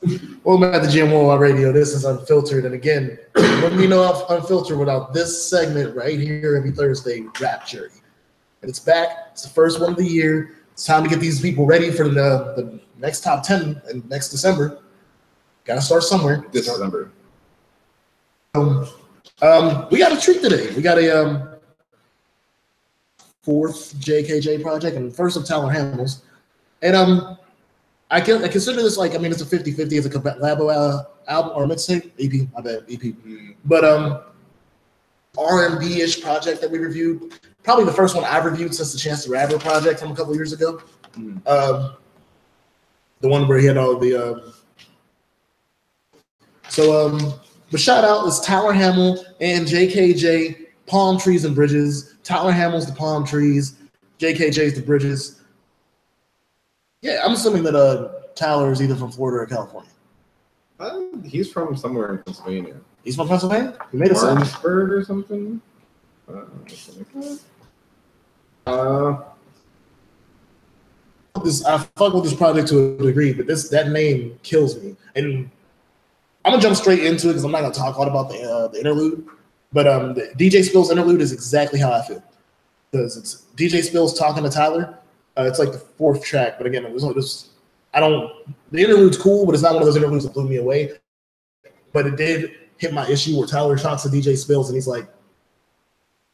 Welcome back to Gmwwradio. This is Unfiltered, and again, let me know if Unfiltered without this segment right here every Thursday, Rap Jury. And it's back. It's the first one of the year. It's time to get these people ready for the next top 10 and next December. Got to start somewhere. This December. We got a treat today. We got a fourth JKJ project and first of Tyler Hammel's. And I consider this like, I mean, it's a 50-50. It's a collabo album or mixtape, EP, my bad, EP. But R&B-ish project that we reviewed. Probably the first one I've reviewed since the Chance the Rapper project from a couple years ago. The one where he had all the but shout out is Tyler Hammel and JKJ, Palm Trees and Bridges. Tyler Hammel's the palm trees, JKJ's the bridges. Yeah, I'm assuming that Tyler is either from Florida or California. He's from somewhere in Pennsylvania. He's from Pennsylvania? He made it sound Martinsburg or something? I fuck with this project to a degree, but that name kills me. And I'm gonna jump straight into it because I'm not gonna talk all about the interlude. But the DJ Spill's interlude is exactly how I feel. Because it's DJ Spill's talking to Tyler. It's like the fourth track, but again, the interlude's cool, but it's not one of those interludes that blew me away. But it did hit my issue where Tyler talks to DJ Spills and he's like,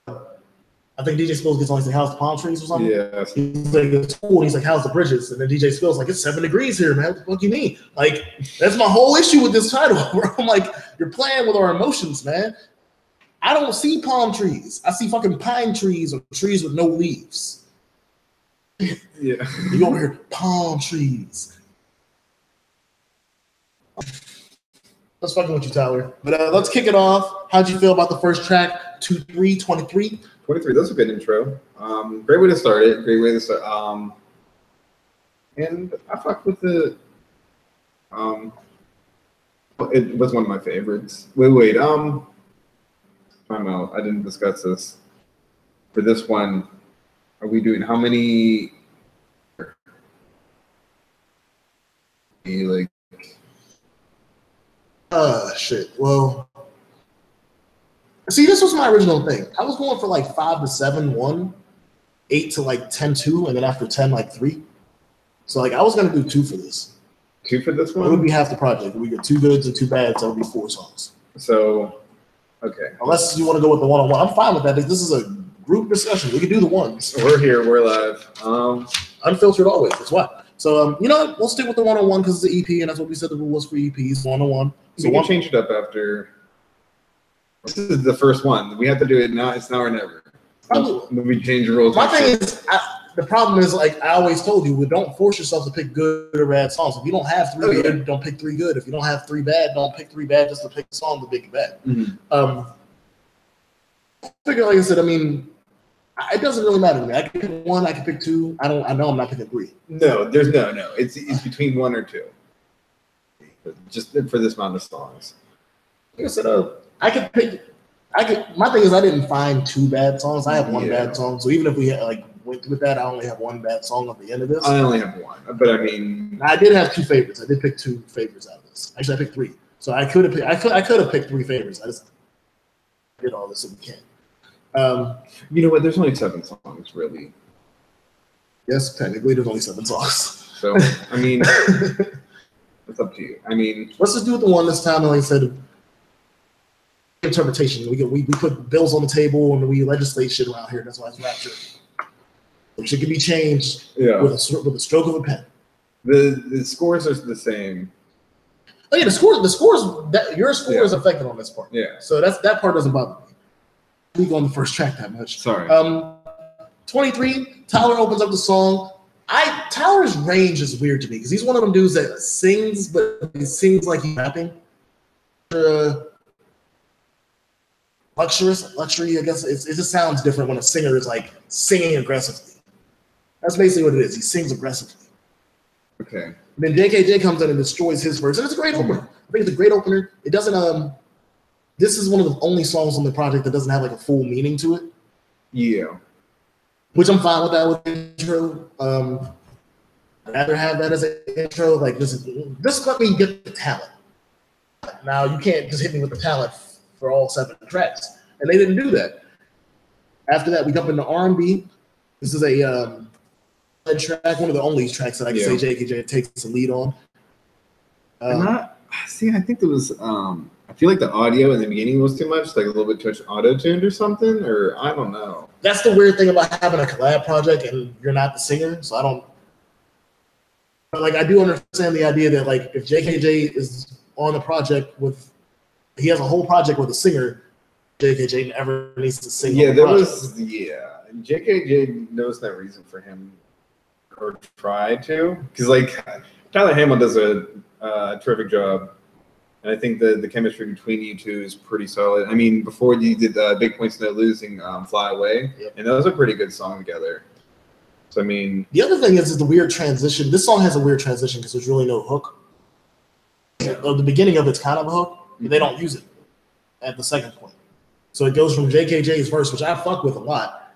I think DJ Spills gets on, he's like, how's the palm trees or something? Yeah. He's like, it's cool. And he's like, how's the bridges? And then DJ Spills like, it's 7 degrees here, man. What the fuck you mean? Like, that's my whole issue with this title. Where I'm like, you're playing with our emotions, man. I don't see palm trees. I see fucking pine trees or trees with no leaves. Yeah. You over here, palm trees. Let's fucking with you, Tyler. But let's kick it off. How'd you feel about the first track, 2323? 23, that's a good intro. Great way to start it. Great way to start. And I fucked with it. It was one of my favorites. Wait. Time out. I didn't discuss this. For this one, are we doing how many? Like. Shit. Well, see, this was my original thing. I was going for like 5 to 7, 1, 8 to like 10, 2, and then after 10, like 3. So like I was gonna do 2 for this. 2 for this one? It would be half the project. We get 2 goods and 2 bads. That would be 4 songs. So, okay. Unless you want to go with the one-on-one, I'm fine with that. This is a group discussion. We can do the ones. We're here. We're live. Unfiltered always. That's why. So you know what? We'll stick with the one-on-one because it's the EP, and that's what we said the rule was for EPs. One-on-one. So we can change it up after. This is the first one. We have to do it now. It's now or never. When we change the rules. My thing is, the problem is, like I always told you, don't force yourself to pick good or bad songs. If you don't have 3 good, don't pick 3 good. If you don't have 3 bad, don't pick 3 bad just to pick a song to pick it bad. I figure, like I said, I mean, it doesn't really matter to me. I can pick 1, I can pick 2. I know I'm not picking 3. No, there's no. It's between 1 or 2. Just for this amount of songs. Like I said, I could pick. My thing is, I didn't find 2 bad songs. I have 1 bad song. So even if we had, went with that, I only have 1 bad song at the end of this. I only have 1, but I mean, I did have 2 favorites. I did pick 2 favorites out of this. Actually, I picked 3. So I could have picked. I could have picked 3 favorites. I just did all this so we can. You know what? There's only 7 songs, really. Yes, technically, there's only 7 songs. So I mean, it's up to you. I mean, let's just do it the one this time. Like I said, interpretation. We put bills on the table and we legislate shit around here. That's why it's rapture. So shit can be changed with a stroke of a pen. The scores are the same. Oh yeah, the scores. Your score is affected on this part. Yeah. So that part doesn't bother me. We go on the first track that much. Sorry. 23. Tyler opens up the song. Tyler's range is weird to me because he's one of them dudes that sings, but he sings like he's rapping. Luxury, I guess. It just sounds different when a singer is like singing aggressively. That's basically what it is. He sings aggressively. Okay. And then JKJ comes in and destroys his verse, and it's a great opener. I think it's a great opener. It doesn't. This is one of the only songs on the project that doesn't have like a full meaning to it. Yeah. Which I'm fine with that with the intro. I'd rather have that as an intro. Like, just let me get the talent. Now, you can't just hit me with the talent for all 7 tracks. And they didn't do that. After that, we jump into R&B. This is a track, one of the only tracks that I can say JKJ takes the lead on. I think there was, I feel like the audio in the beginning was too much, like a little bit too much auto-tuned or something, or I don't know. That's the weird thing about having a collab project and you're not the singer, so I don't. But like, I do understand the idea that like if JKJ is on a project with, he has a whole project with a singer, JKJ never needs to sing. Yeah, there was, JKJ knows that reason for him, or try to, because like Tyler Hammel does a terrific job. And I think the chemistry between you two is pretty solid. I mean, before you did Big Points No Losing, Fly Away, and that was a pretty good song together. So, I mean... The other thing is the weird transition. This song has a weird transition because there's really no hook. At the beginning of it's kind of a hook, but they don't use it at the second point. So it goes from JKJ's verse, which I fuck with a lot.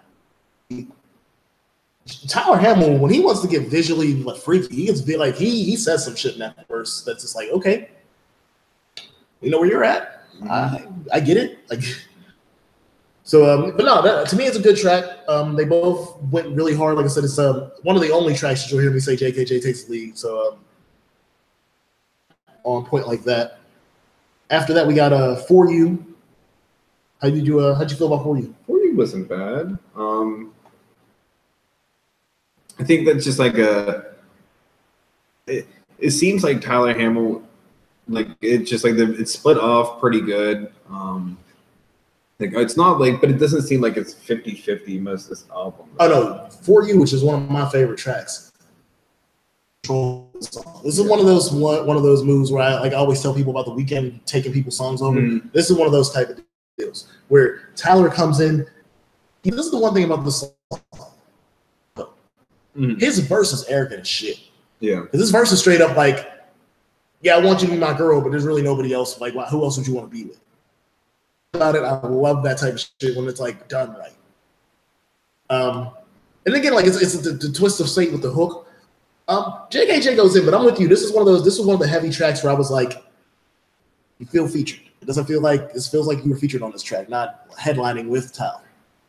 Tyler Hammel, when he wants to get visually like, freaky, he gets like he says some shit in that verse that's just like, okay. You know where you're at. I get it. Like, so, but no, to me, it's a good track. They both went really hard. Like I said, it's one of the only tracks that you'll hear me say JKJ takes the lead. So, on point like that. After that, we got For You. How'd you feel about For You? For You wasn't bad. I think that's just like it seems like Tyler Hammel. Like it's just like it's split off pretty good. Like it's not like, but it doesn't seem like it's 50-50 most of this album. Oh no, For You, which is one of my favorite tracks. This is one of those moves where I always tell people about the Weeknd taking people's songs over. This is one of those type of deals where Tyler comes in. This is the one thing about the song. His verse is arrogant as shit. Yeah, because this verse is straight up like, yeah, I want you to be my girl, but there's really nobody else. Like, who else would you want to be with? About it, I love that type of shit when it's like done right. And again, like it's the twist of fate with the hook. JKJ goes in, but I'm with you. This is one of the heavy tracks where I was like, you feel featured. It doesn't feel like this feels like you were featured on this track, not headlining with Tyler.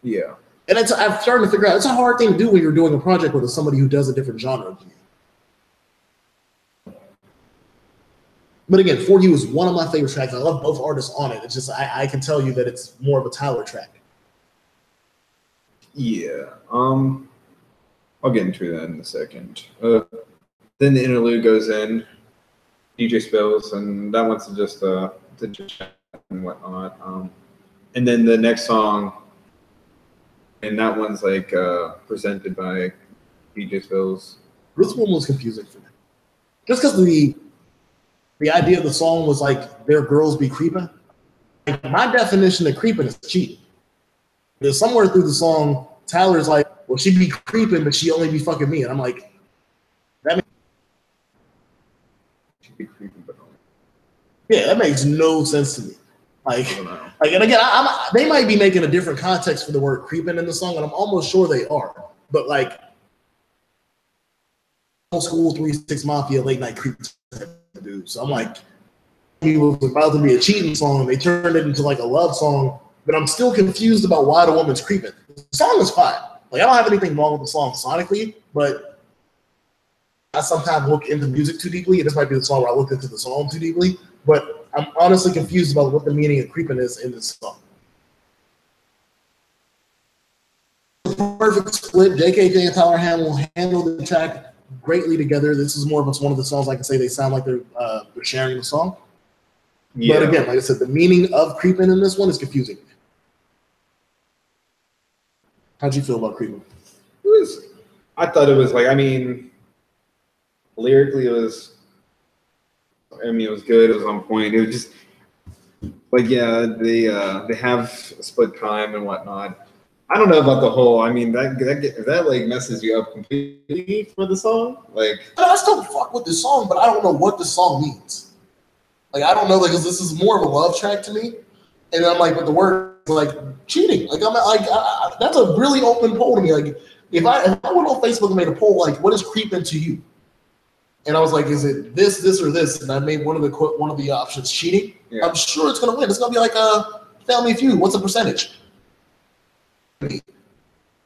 Yeah, and I'm starting to figure out it's a hard thing to do when you're doing a project with somebody who does a different genre than you. But again, For You is one of my favorite tracks. I love both artists on it. It's just I can tell you that it's more of a Tyler track. Yeah. I'll get into that in a second. Then the interlude goes in. DJ spills, and that one's just to chat and whatnot. And then the next song, and that one's like presented by DJ Spills. This one was confusing for me, just because the idea of the song was like their girls be creeping. Like, my definition of creeping is cheating. There's somewhere through the song, Tyler's like, well, she be creeping, but she only be fucking me. And I'm like, that makes She be creeping, but only. Yeah, that makes no sense to me. Like and again, they might be making a different context for the word creeping in the song, and I'm almost sure they are. But like, old school 3 6 Mafia late night creep dude. So I'm like, it was about to be a cheating song, and they turned it into like a love song. But I'm still confused about why the woman's creeping. The song is fine. Like, I don't have anything wrong with the song sonically, but I sometimes look into music too deeply, and this might be the song where I looked into the song too deeply. But I'm honestly confused about what the meaning of creeping is in this song. Perfect split. JKJ and Tyler Hammel handled the track greatly together. This is more of one of the songs I can say they sound like they're sharing the song. Yeah. But again, like I said, the meaning of creeping in this one is confusing. How'd you feel about creeping? I thought it was like, I mean, lyrically it was good. It was on point. It was just like, yeah, they have split time and whatnot. I don't know about the whole. I mean, that like messes you up completely for the song. Like, I still fuck with the song, but I don't know what the song means. Like, I don't know, because this is more of a love track to me, and I'm like, but the word like cheating. Like, I'm like, that's a really open poll to me. Like, if I went on Facebook and made a poll, like, what is creeping to you? and I was like, is it this, or this? And I made one of the options cheating. Yeah. I'm sure it's gonna win. It's gonna be like a Family Feud. What's the percentage?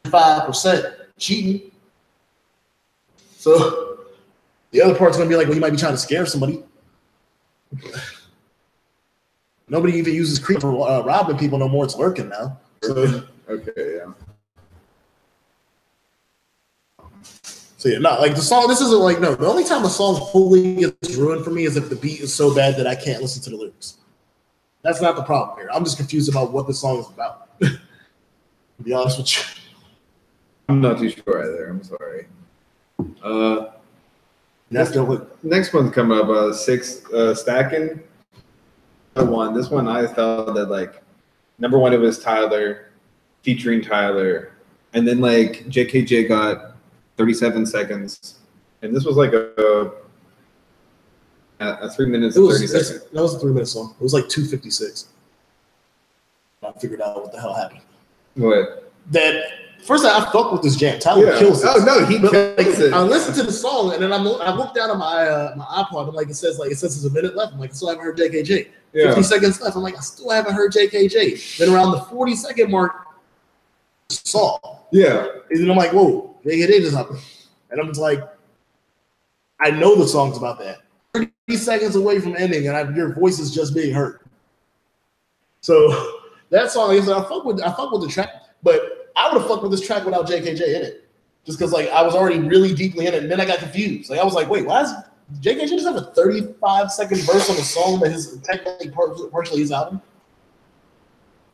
5% cheating. So the other part's gonna be like, well, you might be trying to scare somebody. Nobody even uses creep for robbing people no more. It's lurking now. So, okay, yeah. So yeah, not like the song. This isn't like no. The only time a song fully gets ruined for me is if the beat is so bad that I can't listen to the lyrics. That's not the problem here. I'm just confused about what the song is about. To be honest with you, I'm not too sure either. I'm sorry. Next one's coming up. Stacking. One. This one I thought that like number one, it was Tyler featuring Tyler, and then like JKJ got 37 seconds, and this was like a 3 minutes and 30 seconds. That was a 3 minute song. It was like 2:56. I figured out what the hell happened. What? That first I fuck with this jam. Tyler kills it. Oh no, he kills it. I listened to the song and then I looked down at my iPod. I'm like, it says there's a minute left. I'm like, I still haven't heard JKJ. 50 seconds left. I'm like, I still haven't heard JKJ. Then around the 40-second mark, song. Yeah. And then I'm like, whoa, JKJ just happened. And I'm just like, I know the song's about that. 30 seconds away from ending, and your voice is just being heard. So that song is I fuck with the track, but I would have fucked with this track without JKJ in it. Just because like I was already really deeply in it, and then I got confused. Like I was like, wait, why is JKJ just have a 35-second verse on the song that is technically partially his album?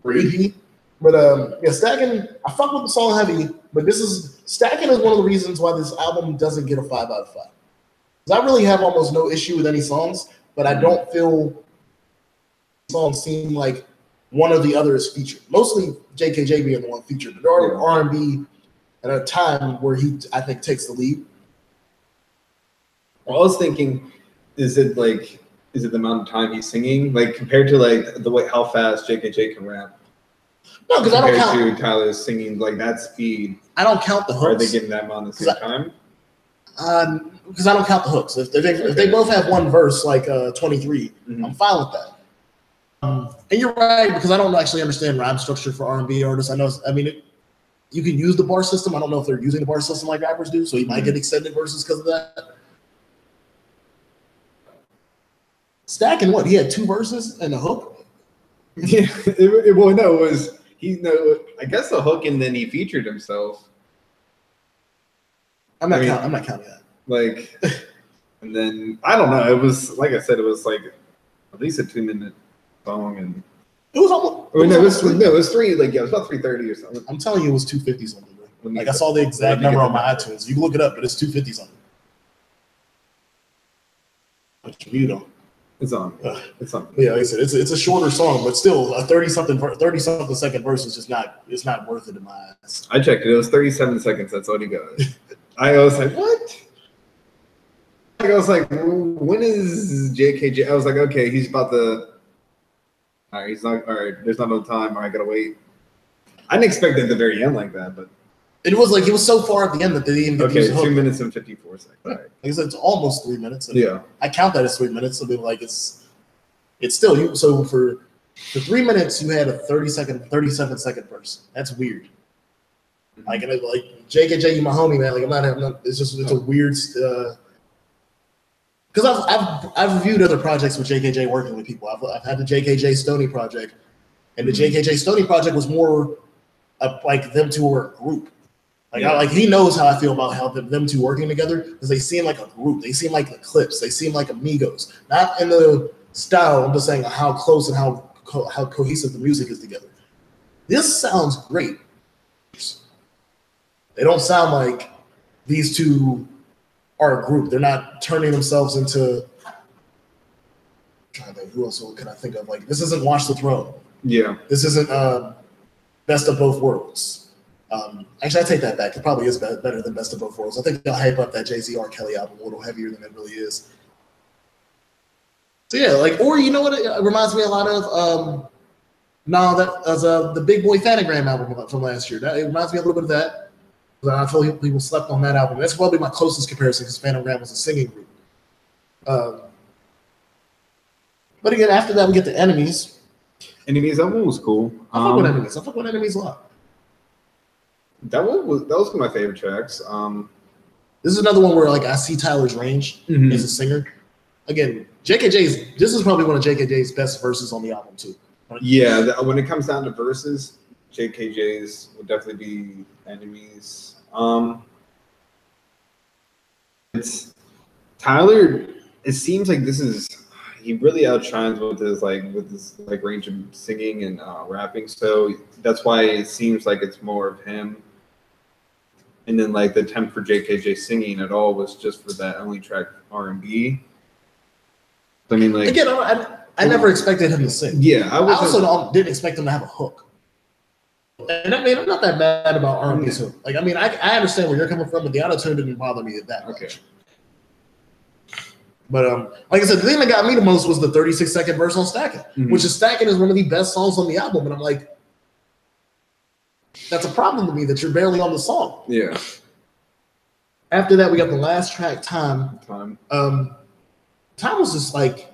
Really? But yeah, Stacking, I fuck with the song heavy, but Stacking is one of the reasons why this album doesn't get a 5 out of 5. Because I really have almost no issue with any songs, but I don't feel songs seem like one or the other is featured. Mostly JKJ being the one featured, but there are R&B at a time where he, I think, takes the lead. Well, I was thinking, is it the amount of time he's singing, like compared to like the way how fast JKJ can rap? No, because I don't count. Compared to Tyler's singing like that speed, I don't count the hooks. Are they getting that amount at the same time? Because I don't count the hooks. If they both have one verse, like 23, I'm fine with that. And you're right, because I don't actually understand rhyme structure for R&B artists. You can use the bar system. I don't know if they're using the bar system like rappers do, so you might get extended verses because of that. Stacking what? He had 2 verses and a hook? Yeah, I guess the hook, and then he featured himself. I'm not counting that. Like, and then I don't know. It was like I said. It was like at least a 2-minute song, and it was almost. It was 3. Like it was about 3:30 or something. I'm telling you, it was 250 something. Like I saw the exact number on my iTunes. You can look it up, but it's 250 something. But you don't. It's on. It's on. Yeah, like I said, it's a shorter song, but still a 30-something second verse is just not. It's not worth it in my eyes. I checked it. It was 37 seconds. That's all he got. I was like, what? I was like, when is JKJ? I was like, okay, he's about to. All right, he's not. All right, there's not enough time. All right, I gotta wait. I didn't expect it at the very end like that, but it was so far at the end that they didn't even get to use the hook. 2 minutes and 54 seconds. All right. Like I said, it's almost 3 minutes. Yeah, I count that as 3 minutes. So like it's still you. So for 3 minutes, you had a 37-second verse. That's weird. Like JKJ, you my homie, man. Like I'm not having. It's a weird. Because I've reviewed other projects with JKJ working with people. I've had the JKJ Stoney project, and the JKJ Stoney project was more like them two were a group. Like he knows how I feel about how them two working together because they seem like a group. They seem like the Clips. They seem like amigos. Not in the style. I'm just saying how close and how cohesive the music is together. This sounds great. They don't sound like these two are a group. They're not turning themselves into. I'm trying to think, who else can I think of? Like this isn't Watch the Throne. Yeah. This isn't Best of Both Worlds. Actually, I take that back. It probably is better than Best of Both Worlds. I think they'll hype up that Jay-Z R. Kelly album a little heavier than it really is. So yeah, or you know what it reminds me a lot of? That was the Big Boy Phanogram album from last year. It reminds me a little bit of that. I feel people slept on that album. That's probably my closest comparison because Phanogram was a singing group. But again, after that, we get the Enemies. Enemies, that one was cool. I fuck with Enemies. I fuck with Enemies a lot. That was one of my favorite tracks. This is another one where like I see Tyler's range as a singer. Again, this is probably one of JKJ's best verses on the album too. Yeah, when it comes down to verses, JKJ's would definitely be Enemies. It's Tyler. It seems like he really outshines with his range of singing and rapping. So that's why it seems like it's more of him. And then like the attempt for JKJ singing at all was just for that only track R&B. I mean, like again, I never expected him to sing. Yeah, I also didn't expect him to have a hook. And I mean, I'm not that bad about R&B's hook. Like, I mean, I understand where you're coming from, but the auto-tune didn't bother me that much. Okay. But like I said, the thing that got me the most was the 36-second verse on Stackin', which is Stackin' is one of the best songs on the album, and I'm like, that's a problem to me that you're barely on the song. Yeah. After that, we got the last track, Time. Time was just like,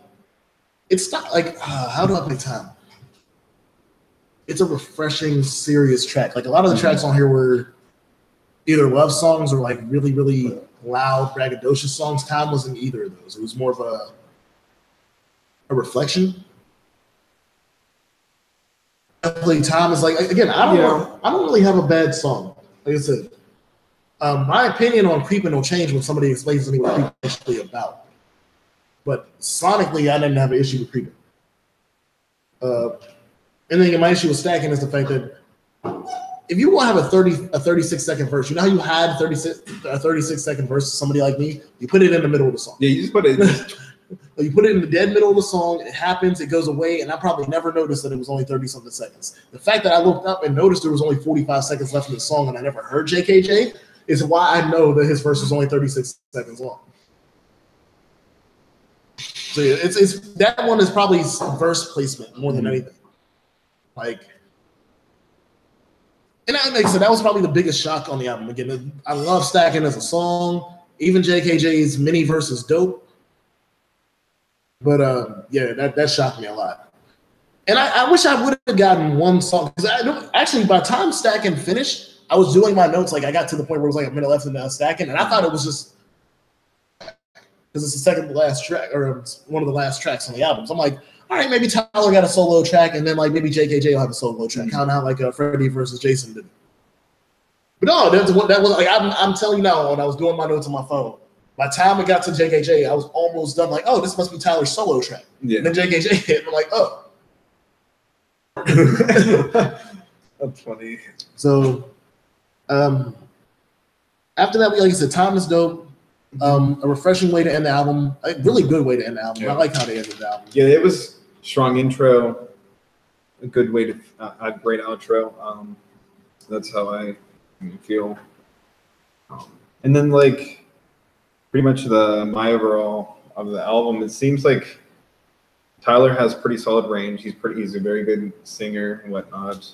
it's not like, how do I play Time? It's a refreshing, serious track. Like a lot of the tracks on here were either love songs or like really, really loud, braggadocious songs. Time wasn't either of those. It was more of a reflection. Definitely, Time is like, again, I don't really have a bad song. Like I said, my opinion on Creepin' will change when somebody explains to me what Creepin' is actually about. But sonically, I didn't have an issue with Creepin'. And then my issue with Stackin' is the fact that if you want to have a 36-second verse, you know how you had a 36-second verse to somebody like me? You put it in the middle of the song. Yeah, you just put it. You put it in the dead middle of the song. It happens. It goes away, and I probably never noticed that it was only 30-something seconds. The fact that I looked up and noticed there was only 45 seconds left in the song, and I never heard JKJ, is why I know that his verse was only 36 seconds long. So yeah, it's that one is probably verse placement more than anything. Like, and like I said, that was probably the biggest shock on the album. Again, I love Stackin' as a song. Even JKJ's mini verse is dope. But yeah, that shocked me a lot. And I wish I would have gotten one song. Because actually, by the time Stackin' finished, I was doing my notes. Like, I got to the point where it was like a minute left in Stackin', and I thought it was just because it's the second to last track, or it's one of the last tracks on the album. So I'm like, all right, maybe Tyler got a solo track, and then like maybe JKJ will have a solo track, kind of how like Freddie versus Jason did. But no, that was like I'm telling you now. When I was doing my notes on my phone, by the time it got to JKJ, I was almost done. Like, oh, this must be Tyler's solo track. Yeah. And then JKJ hit, and I'm like, oh. That's funny. So, after that, like I said, Time is dope. A refreshing way to end the album. A really good way to end the album. Yeah. I like how they ended the album. Yeah, it was strong intro, a good way to a great outro. That's how I feel. And then like pretty much my overall of the album, it seems like Tyler has pretty solid range. He's a very good singer and whatnot.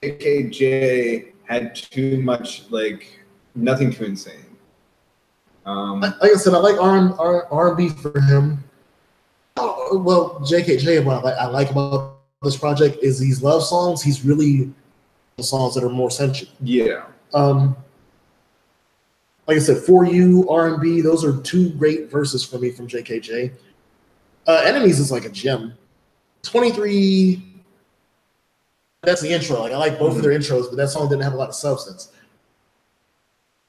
AKJ had too much, like nothing too insane. Like I said, I like R&B for him. Well, JKJ, what I like about this project is these love songs. He's really the songs that are more sensual. Yeah. Like I said, For You, R&B, those are two great verses for me from JKJ. Enemies is like a gem. 23, that's the intro. Like I like both of their intros, but that song didn't have a lot of substance.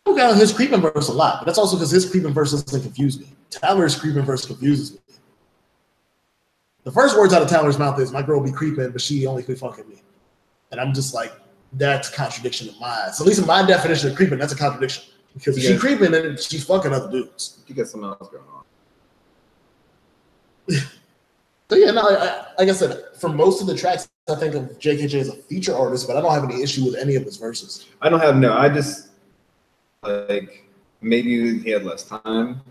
I got his creeping verse a lot, but that's also because his creeping verse doesn't confuse me. Tyler's creeping verse confuses me. The first words out of Tyler's mouth is, my girl be creeping, but she only be fucking me. And I'm just like, that's a contradiction in my eyes. So at least in my definition of creeping, that's a contradiction. Because if she's creeping, then she's fucking other dudes. You got something else going on. So yeah, no, like I said, for most of the tracks, I think of JKJ as a feature artist, but I don't have any issue with any of his verses. I just like maybe he had less time.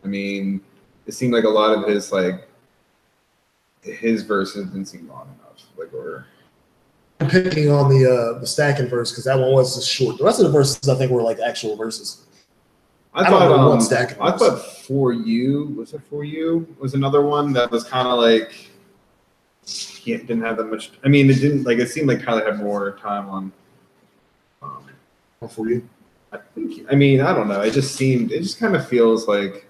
I mean, it seemed like a lot of his verses didn't seem long enough. I'm picking on the Stackin' verse because that one was just short. The rest of the verses I think were like actual verses. I thought For You was another one that was kind of like he didn't have that much. I mean, it seemed like Tyler had more time on. For You. I don't know. It just kind of feels like,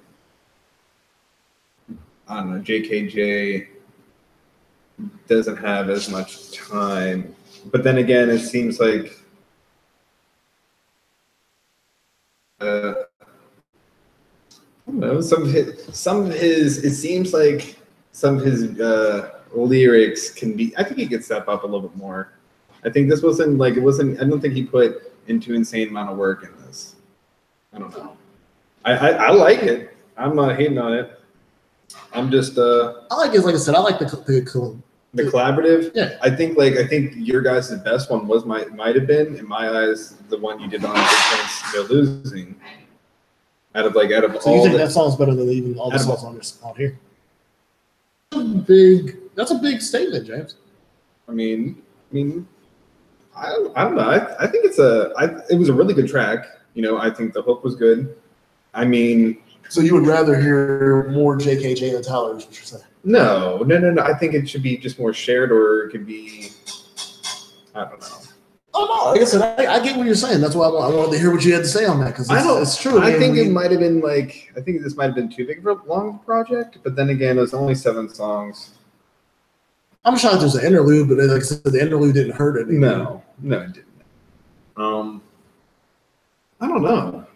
I don't know, JKJ doesn't have as much time. But then again, it seems like I don't know, some of his it seems like some of his lyrics can be, I think he could step up a little bit more. I think this wasn't I don't think he put into insane amount of work in this. I don't know. I like it. I'm not hating on it. I'm just I like it. Like I said, I like the collaborative. Yeah. I think your guys' best one might have been, in my eyes, the one you did on Big Fans They're Losing. So you think that song's better than even all the songs on here? That's a big statement, James. I don't know. I think it was a really good track. I think the hook was good. So you would rather hear more JKJ than Tyler, is what you're saying? No. I think it should be just more shared, or it could be, I don't know. Oh no! Like I said, I get what you're saying. That's why I wanted to hear what you had to say on that, because it's true. I think it might have been I think this might have been too big of a long project. But then again, it was only 7 songs. I'm shocked there's an interlude, but like I said, the interlude didn't hurt it. No, it didn't. I don't know.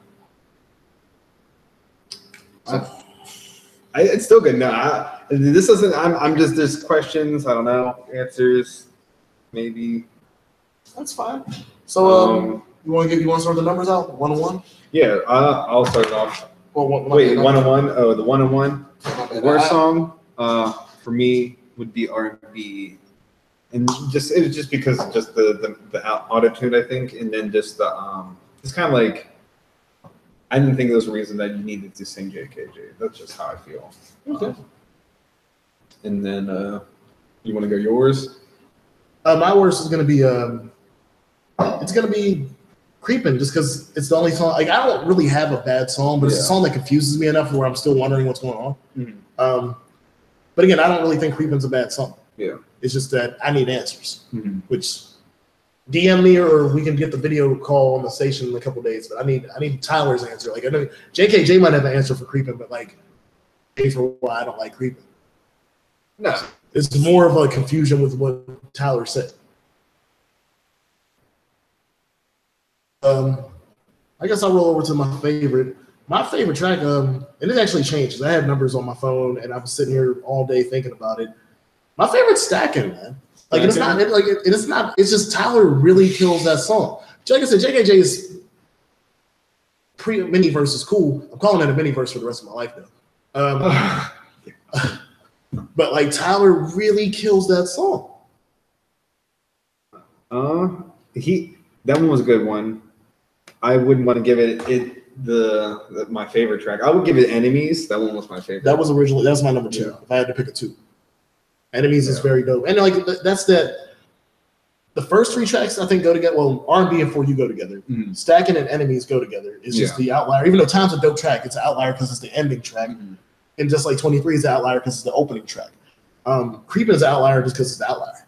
It's still good. No, this isn't. I'm just. There's questions. I don't know. Answers. Maybe. That's fine. So, you want to start the numbers out 1-1? Yeah, I'll start it off. Well, 1-1. Oh, the 1-1. The worst song for me would be R&B, and it was just because of just the auto tune, I think, and then just the it's kind of like, I didn't think there was a reason that you needed to sing JKJ. That's just how I feel. Okay. And then you want to go yours? My worst is going to be it's going to be Creepin', just because it's the only song. Like, I don't really have a bad song, but it's a song that confuses me enough where I'm still wondering what's going on. Mm-hmm. But again, I don't really think Creepin's a bad song. Yeah. It's just that I need answers, which DM me or we can get the video call on the station in a couple of days. But I need Tyler's answer. Like, I know JKJ might have an answer for Creepin', but like, for why I don't like Creepin'. No. It's more of a confusion with what Tyler said. I guess I'll roll over to my favorite. My favorite track, and it actually changed. I had numbers on my phone, and I was sitting here all day thinking about it. My favorite's Stacking, man. Like, it's not. It's not. It's just Tyler really kills that song. Like I said, JKJ's mini verse is cool. I'm calling it a mini verse for the rest of my life now. But like, Tyler really kills that song. That one was a good one. I wouldn't want to give it my favorite track. I would give it Enemies. That one was my favorite. That was my number 2. Yeah. If I had to pick a 2, Enemies is very dope. And like, that's that. The first 3 tracks I think go together. Well, R&B and For You go together. Mm-hmm. Stacking and Enemies go together. It's just the outlier. Even though Time's a dope track, it's an outlier because it's the ending track. Mm-hmm. And just like 23 is an outlier because it's the opening track. Creepin' is an outlier just because it's the outlier.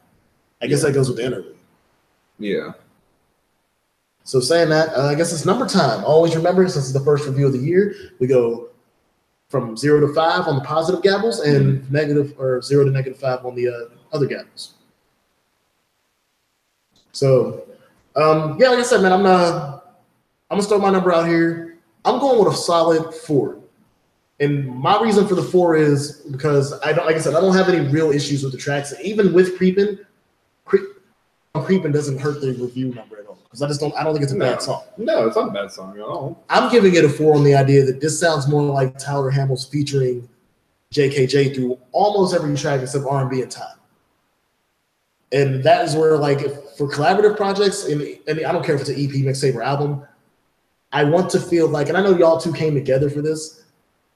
I guess that goes with the interlude. Yeah. So saying that, I guess it's number time. Always remember, since it's the first review of the year, we go from 0 to 5 on the positive gabbles and -0 to -5 on the other gabbles. So, like I said, man, I'm gonna start my number out here. I'm going with a solid 4. And my reason for the 4 is because I don't have any real issues with the tracks. Even with Creepin' doesn't hurt the review number at all. Because I don't think it's a bad song. No, it's not a bad song at all. I'm giving it a 4 on the idea that this sounds more like Tyler Hammel's featuring JKJ through almost every track except R&B and Time. And that is where, like, for collaborative projects, and I don't care if it's an EP, mixtape, or album, I want to feel like, and I know y'all two came together for this,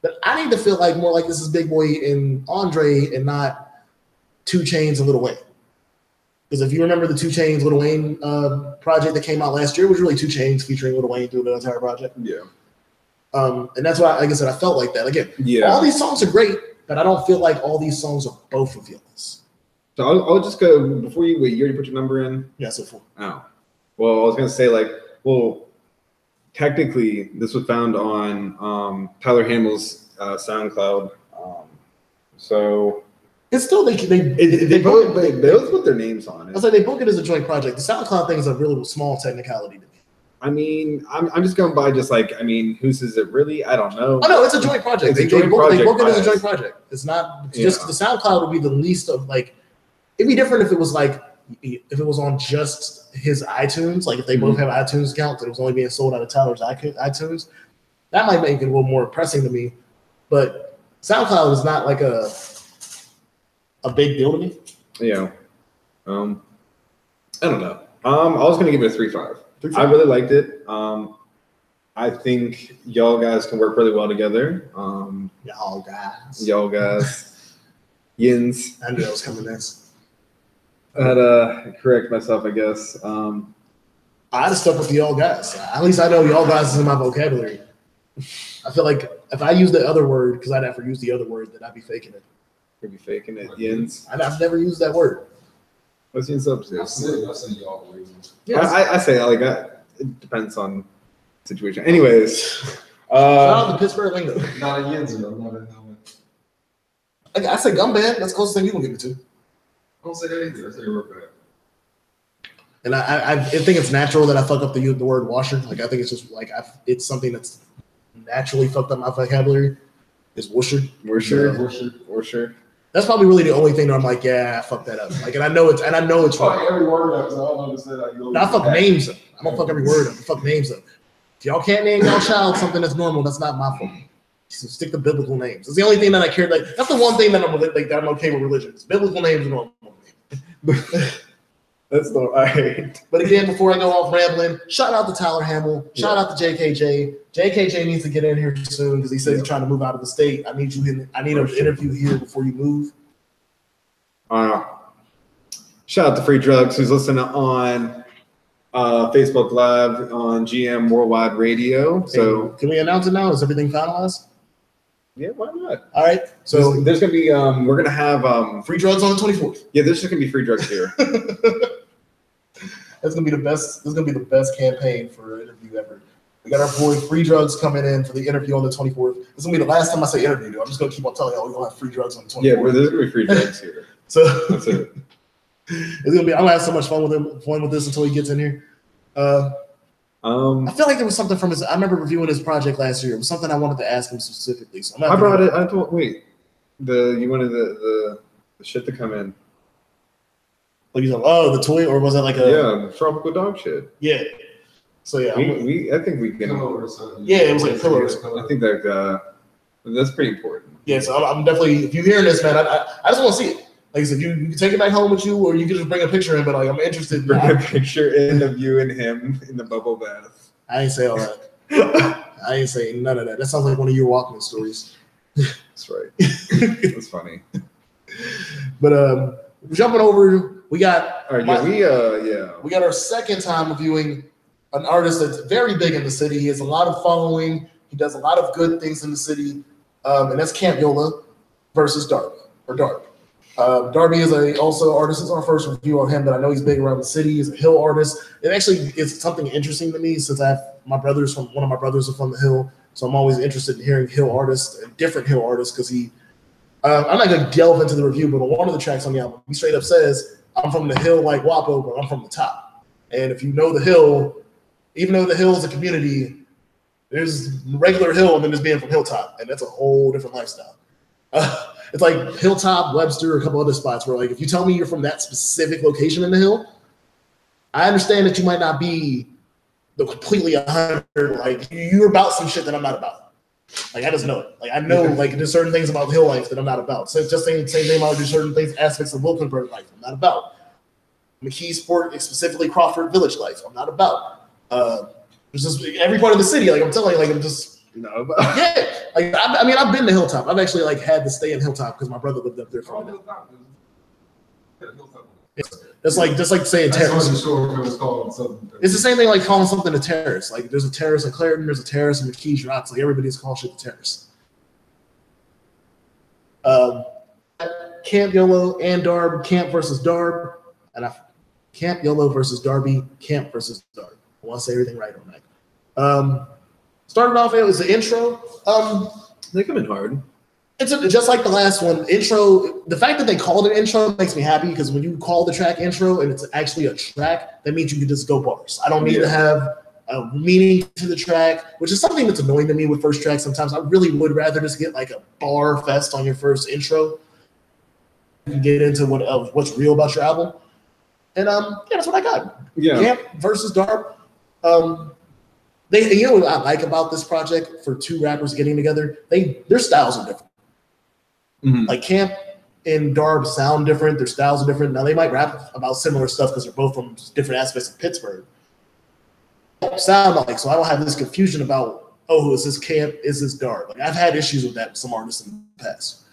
but I need to feel like more like this is Big Boy and Andre and not 2 Chainz and Lil Wayne. Because if you remember the 2 Chainz Lil Wayne project that came out last year, was really 2 Chainz featuring Lil Wayne through the entire project. Yeah. And that's why, like I said, I felt like that. Again, all these songs are great, but I don't feel like all these songs are both of Yola's. So I'll just go before you wait. You already put your number in? Yeah, so 4. Oh, well, I was gonna say technically this was found on Tyler Hammel's SoundCloud. So it's still they both put their names on it. I was like, they book it as a joint project. The SoundCloud thing is a really small technicality to me. I mean, I'm just going by just like, I mean, whose is it really? I don't know. Oh no, it's a joint project. They book it as a joint project. It's not just the SoundCloud would be the least of like. It'd be different if it was like if it was on just his iTunes. Like if they both have iTunes accounts and it was only being sold out of Tyler's iTunes, that might make it a little more pressing to me. But SoundCloud is not like a big deal to me. Yeah. I don't know. I was gonna give it a 3.5. I really liked it. I think y'all guys can work really well together. Y'all guys. Yins. I knew that was coming next. I had to correct myself, I guess. I had to stuck with the y'all guys. At least I know y'all guys is in my vocabulary. I feel like if I use the other word, because I'd ever use the other word, then I'd be faking it. You'd be faking it, Yins. I've never used that word. What's Yins up to? I say y'all. I say like that. It depends on situation. Anyways, shout out to Pittsburgh lingo. Not a Yins, though. Not a helmet. I say gum band. That's the closest thing you can give it to. I don't say that either. I say real bad. And I think it's natural that I fuck up the word washer. Like I think it's just like it's something that's naturally fucked up my vocabulary. Is woosher. Woosher. That's probably really the only thing that I'm like, yeah, I fucked that up. Like, and I know it's fuck every word up. So I don't understand how you go. I fuck names up. I don't fuck every word up. I fuck names up. If y'all can't name y'all child something that's normal, that's not my fault. So stick to biblical names. It's the only thing that I care. Like that's the one thing that I'm like that I'm okay with religion. It's biblical names are normal. That's all right. But again, before I go off rambling, shout out to Tyler Hammel. Shout out to JKJ. JKJ needs to get in here soon because he says he's trying to move out of the state. I need an interview here before you move. Shout out to Free Drugs who's listening on Facebook Live on Gmwwradio. So can we announce it now? Is everything finalized? Yeah, why not? All right. So there's gonna be we're gonna have Free Drugs on the 24th. Yeah, there's just gonna be Free Drugs here. That's gonna be the best. This is gonna be the best campaign for an interview ever. We got our boy Free Drugs coming in for the interview on the 24th. This is gonna be the last time I say interview. I'm just gonna keep on telling y'all we're gonna have Free Drugs on the 24th. Yeah, well, there's gonna be Free Drugs here. So that's it. It's gonna be. I'm gonna have so much fun with this until he gets in here. I feel like there was something from his. I remember reviewing his project last year. It was something I wanted to ask him specifically. So I brought it. I told. Wait, you wanted the shit to come in. Like you said, the toy, or was it like the tropical dog shit? Yeah. So yeah, I think we can. Yeah, it was like pillows. I think that that's pretty important. Yeah, so I'm definitely. If you're hearing this, man, I just want to see it. Like I said, you can take it back home with you, or you can just bring a picture in. But like, I'm interested. Bring a picture in of you and him in the bubble bath. I ain't say all that. I ain't saying none of that. That sounds like one of your Walkman stories. That's right. That's funny. But jumping over, we got. All right, we got our second time reviewing an artist that's very big in the city. He has a lot of following. He does a lot of good things in the city, and that's Camp Yola versus Darby. Darby is also an artist. It's our first review of him, but I know he's big around the city. He's a Hill artist. It actually is something interesting to me since I have one of my brothers are from the Hill, so I'm always interested in hearing Hill artists and different Hill artists because he. I'm not gonna delve into the review, but on one of the tracks on the album, he straight up says, "I'm from the Hill like Wapo, but I'm from the top." And if you know the Hill, even though the Hill is a community, there's regular Hill and then there's being from Hilltop, and that's a whole different lifestyle. It's like Hilltop, Webster, a couple other spots where, like, if you tell me you're from that specific location in the Hill, I understand that you might not be the completely 100. Like, you're about some shit that I'm not about. Like, I just know it. Like, I know, like, there's certain things about Hill life that I'm not about. So it's just saying the same thing about certain things, aspects of Wilkinsburg life I'm not about. McKeesport, specifically Crawford Village life I'm not about. There's just every part of the city. Like, I'm telling you, like, I'm just. No, yeah, like I mean, I've been to Hilltop. I've actually like had to stay in Hilltop because my brother lived up there for a minute. It's like saying terrorist. It's the same thing like calling something a terrorist. Like there's a terrorist in Clarendon, there's a terrorist in McKees Rocks. Like everybody's calling shit a terrorist. Camp Yola and Darb, Camp versus Darb, and Camp Yola versus Darby, Camp versus Darb. I want to say everything right on that. Started off, it was the intro. They come in hard. It's just like the last one. Intro, the fact that they called it intro makes me happy because when you call the track intro and it's actually a track, that means you can just go bars. I don't need to have a meaning to the track, which is something that's annoying to me with first tracks sometimes. I really would rather just get like a bar fest on your first intro. You can get into what's real about your album. And that's what I got. Yeah. Camp versus Darb. You know what I like about this project for two rappers getting together? Their styles are different. Mm-hmm. Like Camp and Darb sound different. Their styles are different. Now they might rap about similar stuff because they're both from different aspects of Pittsburgh. Sound like, so I don't have this confusion about, oh, is this Camp? Is this Darb? Like I've had issues with that with some artists in the past.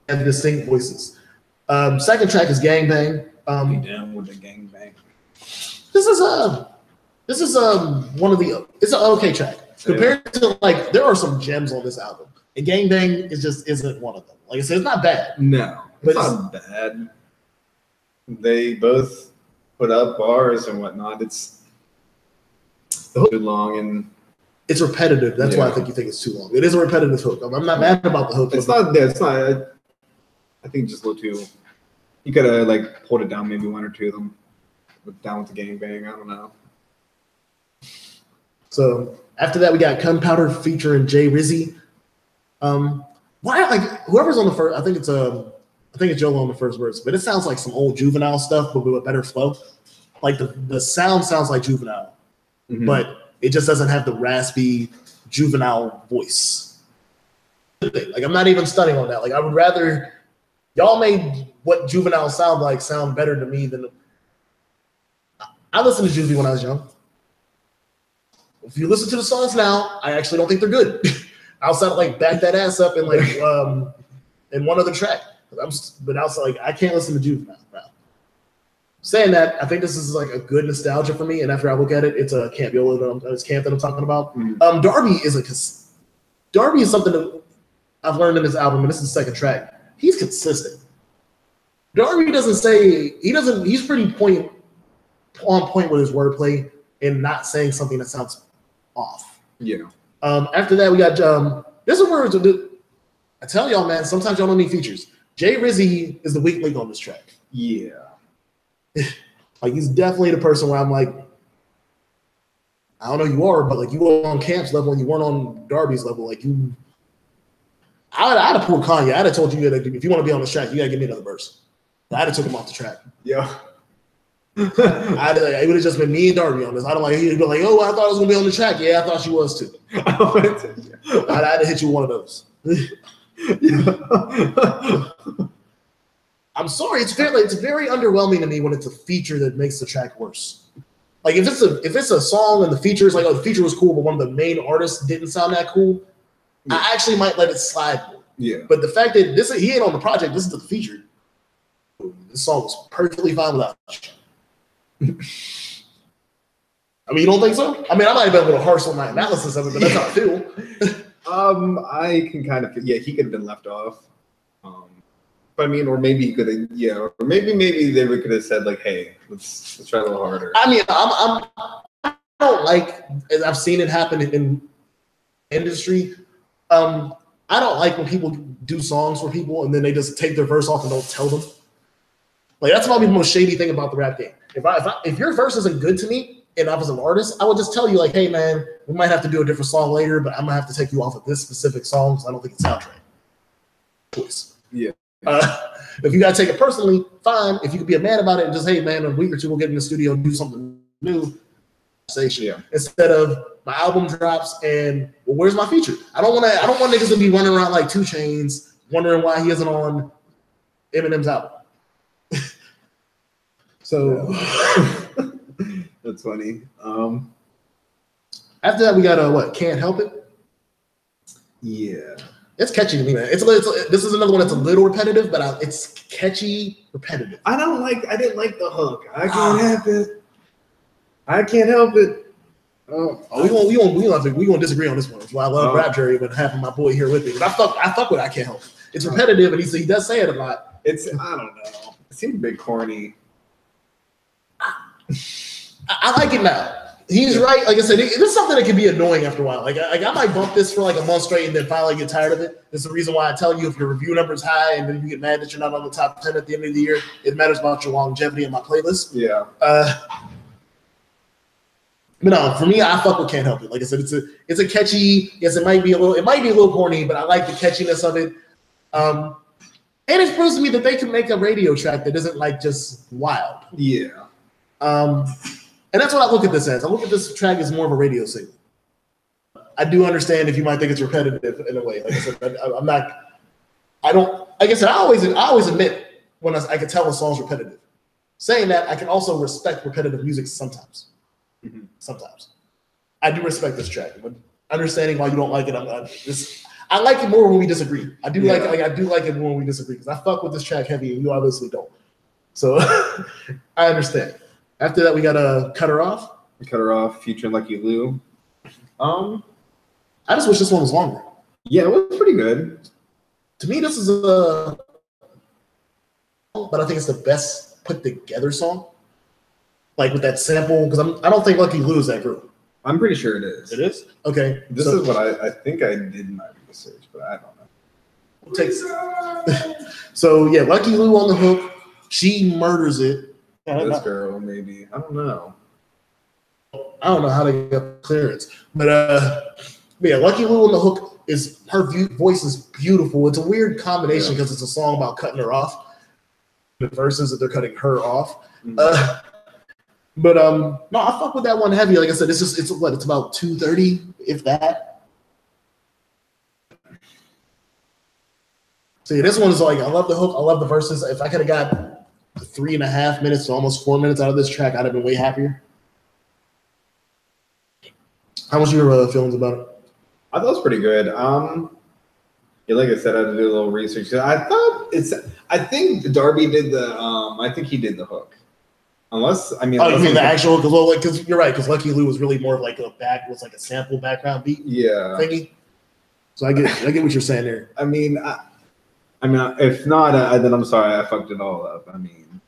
Have distinct voices. Second track is Gangbang. Be down with the Gangbang. This is one of the. It's an okay track compared to like there are some gems on this album, and Gangbang isn't one of them. Like I said, it's not bad. No, it's not bad. They both put up bars and whatnot. It's too long and it's repetitive. That's why I think you think it's too long. It is a repetitive hook. I'm not mad about the hook. It's not. It's not. I think just a little too. You could have like pulled it down, maybe one or two of them. Down with the Gangbang. I don't know. So after that, we got Gunpowder featuring Jay Rizzy. Why like whoever's on the first? I think it's Yola on the first verse, but it sounds like some old Juvenile stuff, but with a better flow. Like the sound sounds like Juvenile, but it just doesn't have the raspy Juvenile voice. Like I'm not even stunning on that. Like I would rather y'all made what Juvenile sound better to me than I listened to Juvie when I was young. If you listen to the songs now, I actually don't think they're good. Outside of like Back That Ass Up and like in one other track. But outside, like I can't listen to Juvenile now. Saying that, I think this is like a good nostalgia for me. And after I look at it, it's a Camp Yola, it's Camp that I'm talking about. Darby is something that I've learned in this album, and this is the second track. He's consistent. Darby he's pretty on point with his wordplay and not saying something that sounds off. Yeah. After that, we got this is where I tell y'all, man, sometimes y'all don't need features. Jay Rizzy is the weak link on this track. Yeah. Like he's definitely the person where I'm like, I don't know you are, but like you were on Camp's level and you weren't on Darby's level. Like I'd have pulled Kanye. I'd have told you that if you want to be on this track, you gotta give me another verse. I'd have took him off the track. Yeah. It would have just been me and Darby on this. I don't like he'd be like, oh, I thought I was gonna be on the track. Yeah, I thought she was too. I'd have hit you one of those. I'm sorry, it's very underwhelming to me when it's a feature that makes the track worse. Like if it's a song and the feature is like, oh, the feature was cool, but one of the main artists didn't sound that cool, I actually might let it slide more. Yeah. But the fact that he ain't on the project, this is the feature. This song was perfectly fine without you. I mean, you don't think so? I mean, I might have been a little harsh on my analysis of it, but that's how I feel. I can kind of, he could have been left off. But I mean, or maybe he could have, or maybe they could have said like, hey, let's try a little harder. I mean, I don't like, as I've seen it happen in industry. I don't like when people do songs for people and then they just take their verse off and don't tell them. Like that's probably the most shady thing about the rap game. If your verse isn't good to me and I was an artist, I would just tell you like, hey man, we might have to do a different song later, but I'm gonna have to take you off of this specific song because I don't think it sounds right. Please. Yeah. If you gotta take it personally, fine. If you could be a man about it and just, hey man, in a week or two we'll get in the studio and do something new. Instead of my album drops and well, where's my feature? I don't want niggas to be running around like 2 Chainz wondering why he isn't on Eminem's album. So that's funny. After that we got Can't Help It. Yeah. It's catchy to me, man. This is another one that's a little repetitive, but it's catchy, repetitive. I didn't like the hook. I can't help it. I can't help it. We gonna disagree on this one. That's why I love Rap Jerry, but having my boy here with me. But I fuck with I Can't Help It. It's repetitive, and he does say it a lot. I don't know. It seems a bit corny. I like it now. He's right. Like I said, this is something that can be annoying after a while. Like I might bump this for like a month straight and then finally get tired of it. That's the reason why I tell you if your review number is high and then you get mad that you're not on the top 10 at the end of the year, it matters about your longevity in my playlist. Yeah. But no, for me, I fuck with Can't Help It. Like I said, it's a catchy. Yes, it might be a little corny, but I like the catchiness of it. And it proves to me that they can make a radio track that isn't like just wild. Yeah. And that's what I look at this as. I look at this track as more of a radio single. I do understand if you might think it's repetitive in a way. Like I said, I'm not. I don't. Like I said, I always admit when I can tell a song's repetitive. Saying that, I can also respect repetitive music sometimes. Mm-hmm. Sometimes, I do respect this track, but understanding why you don't like it, I like it more when we disagree. I do like it more when we disagree because I fuck with this track heavy and you obviously don't. So I understand. After that, we got Cut Her Off. Cut Her Off, featuring Lucky Lou. I just wish this one was longer. Yeah, it was pretty good. To me, this is but I think it's the best put together song. Like with that sample, because I don't think Lucky Lou is that group. I'm pretty sure it is. It is? Okay. This is what I think I did in my research, but I don't know. So yeah, Lucky Lou on the hook. She murders it. This girl, maybe. I don't know. I don't know how they got clearance. But yeah, Lucky Lou on the hook is her voice is beautiful. It's a weird combination because it's a song about cutting her off. The verses that they're cutting her off. Mm-hmm. But no, I fuck with that one heavy. Like I said, it's about 2:30, if that. So yeah, this one is like I love the hook, I love the verses. If I could have got 3.5 minutes to almost 4 minutes out of this track, I'd have been way happier. How was your feelings about it? I thought it was pretty good. Yeah, like I said, I had to do a little research. I think Darby did I think he did the hook. Unless, I mean, you mean the actual? Because you're right. Because Lucky Lou was really more of like a sample background beat. Yeah. Thingy. So I get what you're saying there. I mean, if not, then I'm sorry, I fucked it all up. I mean,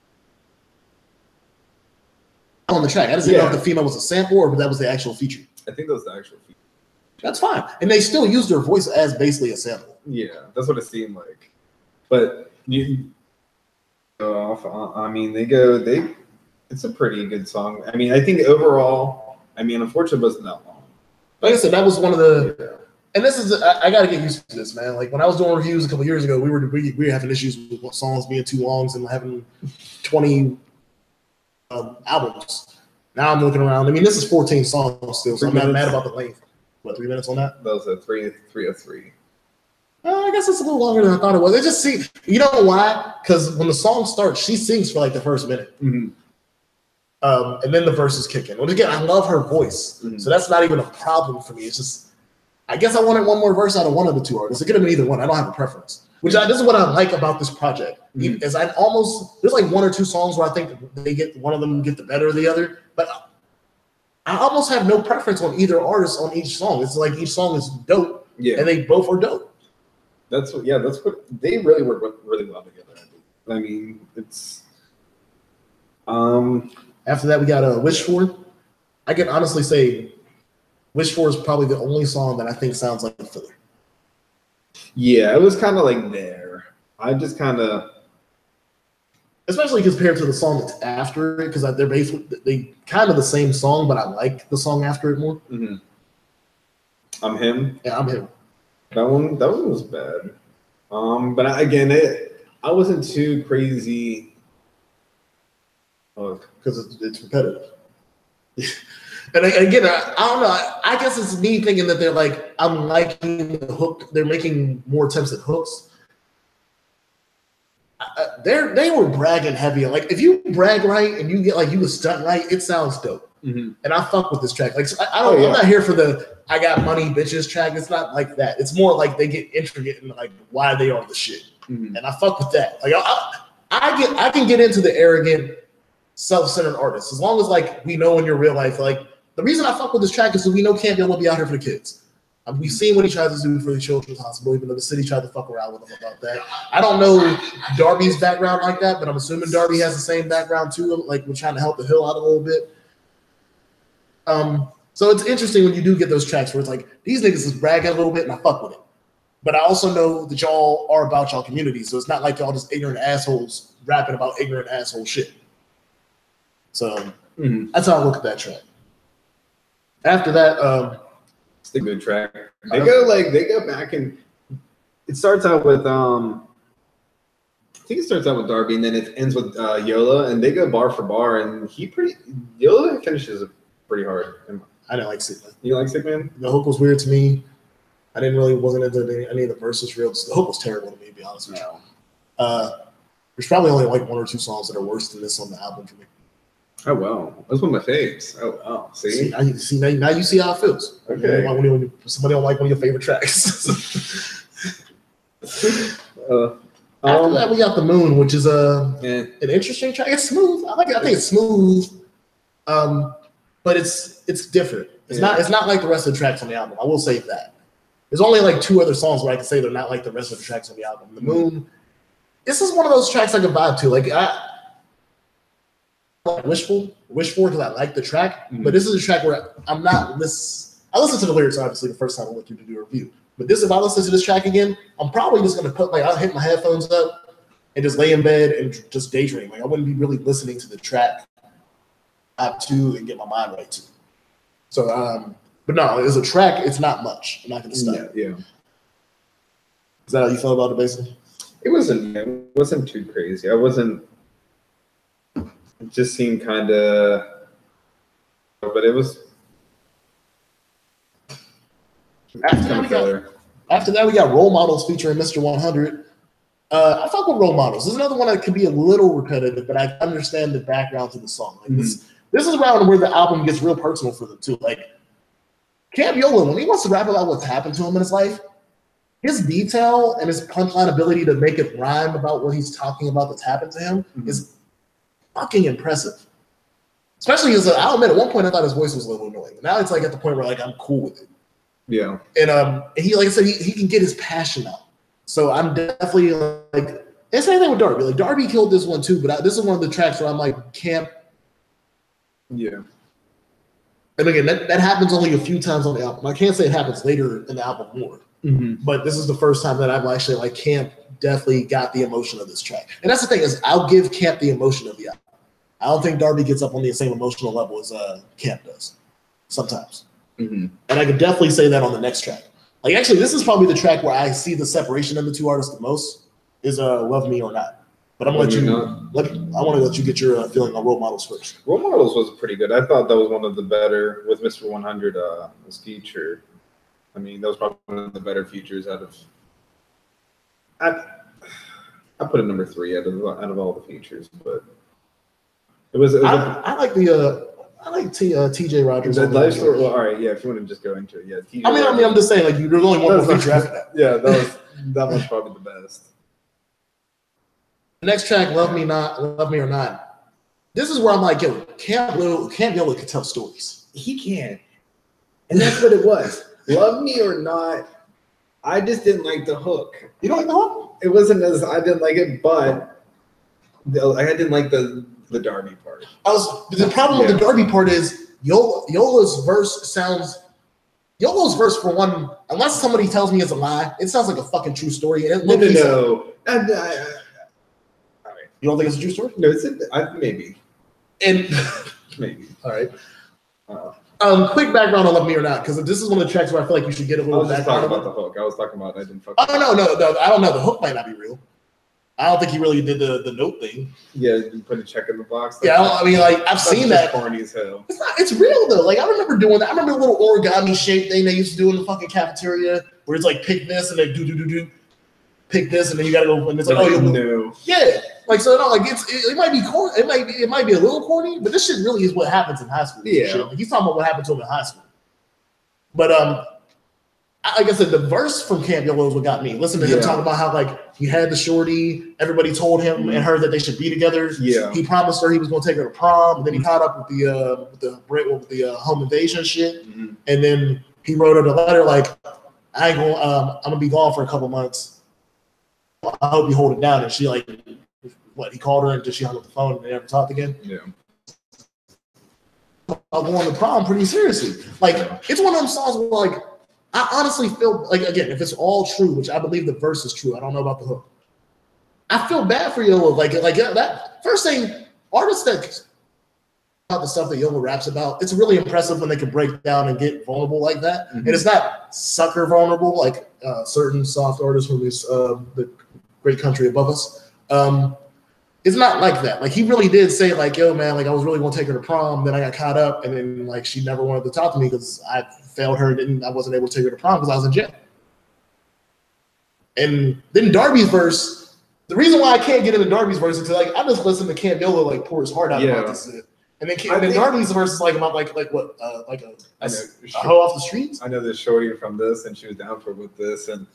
on the track, I just didn't know if the female was a sample or if that was the actual feature. I think that was the actual feature. That's fine, and they still used her voice as basically a sample. Yeah, that's what it seemed like. But you go off. I mean, it's a pretty good song. I mean, I think overall, unfortunately, it wasn't that long. Like I said, that was one of the, and this is, I got to get used to this, man. Like when I was doing reviews a couple years ago, we were having issues with songs being too long and having 20 albums. Now I'm looking around. I mean, this is 14 songs still, so I'm not mad about the length. What, 3 minutes on that? That was a 3:03. I guess it's a little longer than I thought it was. It just seems, you know why? Because when the song starts, she sings for like the first minute. Mm-hmm. And then the verses kick in. Well, again, I love her voice, so that's not even a problem for me. It's just, I guess I wanted one more verse out of one of the two artists. It could have been either one. I don't have a preference. This is what I like about this project. Mm-hmm. Is there's like 1 or 2 songs where I think one of them get the better of the other, but I almost have no preference on either artist on each song. It's like each song is dope, and they both are dope. That's what they really work really well together. I mean, it's After that, we got Wish For. I can honestly say Wish For is probably the only song that I think sounds like a filler. Yeah, it was kind of like there. I just kind of... Especially compared to the song that's after it, because they kind of the same song, but I like the song after it more. Mm-hmm. I'm Him? Yeah, I'm Him. That one was bad. But I wasn't too crazy... Because it's repetitive. And again, I don't know. I guess it's me thinking that they're like, I'm liking the hook. They're making more attempts at hooks. They were bragging heavy. Like if you brag right and you get like you was stunt right, it sounds dope. Mm-hmm. And I fuck with this track. Like I'm not here for the I got money bitches track. It's not like that. It's more like they get intricate in like why they are the shit. Mm-hmm. And I fuck with that. Like I can get into the arrogant, self-centered artists as long as like we know in your real life. Like the reason I fuck with this track is because we know Camp Yola be out here for the kids. We've seen what he tries to do for the children's hospital, even though the city tried to fuck around with him about that. I don't know Darby's background like that, but I'm assuming Darby has the same background too. Like we're trying to help the Hill out a little bit. So it's interesting when you do get those tracks where it's like these niggas is bragging a little bit and I fuck with it. But I also know that y'all are about y'all community, so it's not like y'all just ignorant assholes rapping about ignorant asshole shit. So that's how I look at that track. After that, it's a good track. They go back and it starts out with I think it starts out with Darby and then it ends with Yola and they go bar for bar and Yola finishes it pretty hard. I didn't like Sick Man. You like Sick Man? The hook was weird to me. Wasn't into any of the verses real. The hook was terrible to me, to be honest with you. There's probably only like one or two songs that are worse than this on the album for me. Oh wow, that's one of my faves. Oh wow, see now you see how it feels. Okay, when somebody don't like one of your favorite tracks. After that, we got The Moon, which is an interesting track. It's smooth. I think it's smooth, but it's different. It's not like the rest of the tracks on the album. I will say that. There's only like two other songs where I can say they're not like the rest of the tracks on the album. The Moon. This is one of those tracks I can vibe to. Like I wish for because I like the track, but this is a track where I'm not I listened to the lyrics obviously the first time I went through to do a review. But if I listen to this track again, I'm probably just gonna I'll hit my headphones up and just lay in bed and just daydream. Like I wouldn't be really listening to the track to and get my mind right to. So but no, as a track, it's not much. I'm not gonna stop. Yeah. Is that how you felt about it basically? It wasn't too crazy. It just seemed kind of, but it was. After that, we got Role Models featuring Mr. 100. I fuck with Role Models. This is another one that could be a little repetitive, but I understand the background to the song. Like this is around where the album gets real personal for them too. Like Camp Yola, when he wants to rap about what's happened to him in his life, his detail and his punchline ability to make it rhyme about what he's talking about that's happened to him is fucking impressive. Especially because I'll admit at one point I thought his voice was a little annoying. Now it's like at the point where like I'm cool with it. Yeah. And he, like I said, he can get his passion out. So I'm definitely like, it's the same thing with Darby. Like Darby killed this one too, but this is one of the tracks where I'm like, Camp. Yeah. And again, that happens only a few times on the album. I can't say it happens later in the album more. But this is the first time that I've actually like Camp definitely got the emotion of this track. And that's the thing is I'll give Camp the emotion of the album. I don't think Darby gets up on the same emotional level as Camp does sometimes. And I could definitely say that on the next track. Like actually, this is probably the track where I see the separation of the two artists the most is Love Me or Not. But I'm gonna I want to let you get your feeling on Role Models first. Role Models was pretty good. I thought that was one of the better with Mr. 100 this feature. I mean, that was probably one of the better features out of. I put it number 3 out of all the features, but it was. I like TJ Rogers. The life story. Well, all right, yeah. If you want to just go into it, yeah. TJ I mean, I'm just saying, like, there's only one more feature after that. Yeah, that was probably the best. The next track, Love Me or Not. This is where I'm like, yo, Camp Yola could tell stories. He can, and that's what it was. Love Me or Not. I just didn't like the hook. You don't like the hook? It wasn't as I didn't like it, but I didn't like the Darby part. The problem with the Darby part is Yola's verse for one, unless somebody tells me it's a lie, it sounds like a fucking true story. And No. You don't think it's a true story? No, maybe. And maybe. All right. Quick background on Love Me or Not, because this is one of the tracks where I feel like you should get a little background. I was talking about the hook. I was talking about I didn't fuck. Oh no! I don't know. The hook might not be real. I don't think he really did the note thing. Yeah, you put a check in the box. I've seen that. Corny as hell. It's real though. Like I remember doing that. I remember the little origami shape thing they used to do in the fucking cafeteria, where it's like pick this and they do. Pick this and then you gotta go and it's like no. Yeah. Like so, no, like it might be corny. It might be a little corny, but this shit really is what happens in high school. Yeah, like, he's talking about what happened to him in high school. But like I said, the verse from Camp Yola is what got me. Listen to him talk about how like he had the shorty. Everybody told him and her that they should be together. Yeah, he promised her he was going to take her to prom. And then he caught up with the home invasion shit. And then he wrote her the letter like, "I ain't gonna. I'm gonna be gone for a couple months. I hope you hold it down." And she like, what? He called her and she hung up the phone and they never talked again. Yeah. I'm going to prom pretty seriously. Like it's one of them songs where like. I honestly feel like, again, if it's all true, which I believe the verse is true, I don't know about the hook. I feel bad for Yola. Like that first thing, artists that about the stuff that Yola raps about, it's really impressive when they can break down and get vulnerable like that. And it's not sucker vulnerable like certain soft artists from this the great country above us. It's not like that. Like he really did say like, yo, man, like I was really gonna take her to prom, then I got caught up, and then like she never wanted to talk to me because I failed her and I wasn't able to take her to prom because I was in jail. And then Darby's verse, the reason why I can't get into Darby's verse is like I just listened to Camp Yola like pour his heart out about this shit. And then Darby's verse is like about like what like a hoe off the streets. I know this shorty from this and she was down for with this and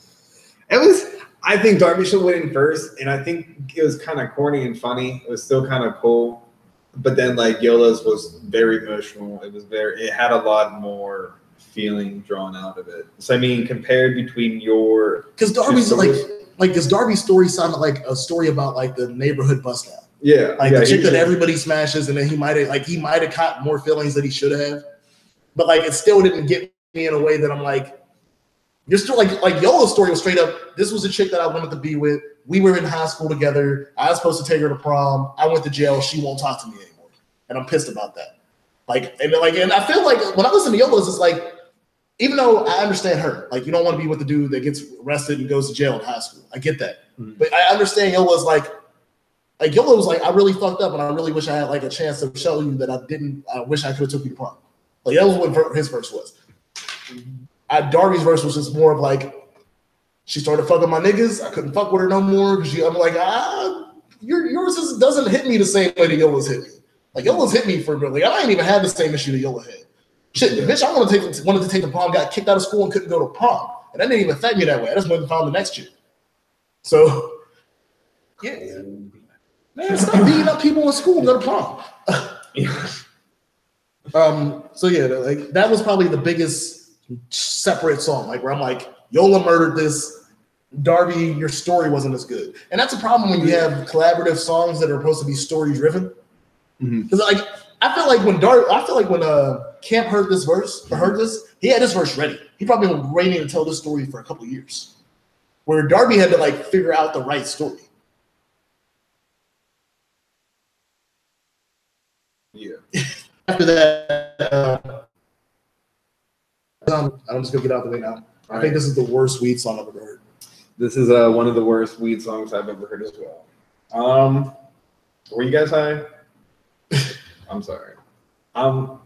it was. I think Darby should win in first, and I think it was kind of corny and funny. It was still kind of cool, but then like Yola's was very emotional. It had a lot more feeling drawn out of it. So I mean, compared between because Darby's because Darby's story sounded like a story about like the neighborhood bust down. Yeah, like the chick that everybody smashes, and then he might have caught more feelings than he should have, but like it still didn't get me in a way that I'm like. You're still like Yola's story was straight up. This was a chick that I wanted to be with. We were in high school together. I was supposed to take her to prom. I went to jail. She won't talk to me anymore, and I'm pissed about that. And I feel like when I listen to Yola's, it's like even though I understand her, like you don't want to be with the dude that gets arrested and goes to jail in high school. I get that, but I understand Yola's like Yola was like I really fucked up, and I really wish I had like a chance to show you that I didn't. I wish I could have took you to prom. Like that was what his verse was. Darby's verse was just more of like, she started fucking my niggas. I couldn't fuck with her no more. I'm like, yours doesn't hit me the same way that Yola's hit me. Like Yola's hit me for really. I ain't even had the same issue that Yola had. Shit, the bitch I wanted to take the prom, got kicked out of school and couldn't go to prom, and that didn't even affect me that way. I just went and found the next chick. So, yeah, man, stop beating up people in school and go to prom. So yeah, like that was probably the biggest separate song, like where I'm like, Yola murdered this. Darby, your story wasn't as good, and that's a problem when you have collaborative songs that are supposed to be story driven. Because like I feel like when Camp heard this, he had this verse ready. He probably been waiting to tell this story for a couple of years, where Darby had to like figure out the right story. Yeah. After that. I'm just gonna get out of the way now. I think this is the worst weed song I've ever heard. This is one of the worst weed songs I've ever heard as well. Were you guys high? I'm sorry. I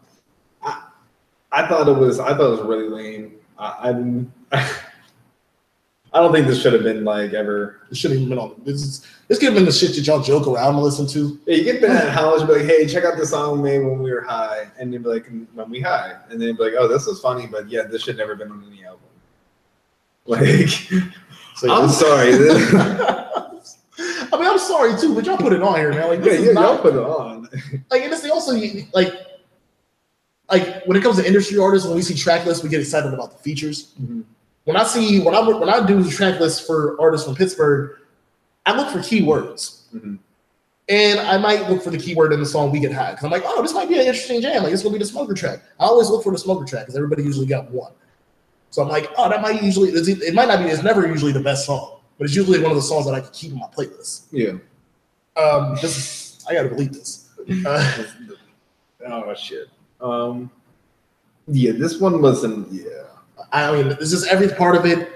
thought it was really lame. I don't think this should have been like ever. It shouldn't even been on. This could have been the shit that y'all joke around and listen to. Yeah, you get that house, be like, hey, check out the song we made when we were high, and you'd be like, when we high, and then you'd be like, oh, this was funny, but yeah, this should never been on any album. Like, so, I'm sorry. I mean, I'm sorry too, but y'all put it on here, man. Like, y'all put it on. Like, and it's also like when it comes to industry artists, when we see track lists, we get excited about the features. When I do track lists for artists from Pittsburgh, I look for keywords. And I might look for the keyword in the song We Get High. Because I'm like, oh, this might be an interesting jam. Like, it's going to be the smoker track. I always look for the smoker track because everybody usually got one. So I'm like, oh, that might usually, it might not be, it's never usually the best song, but it's usually one of the songs that I can keep in my playlist. Yeah. I got to delete this. Oh, shit. Yeah, this one wasn't, yeah. I mean, it's just every part of it.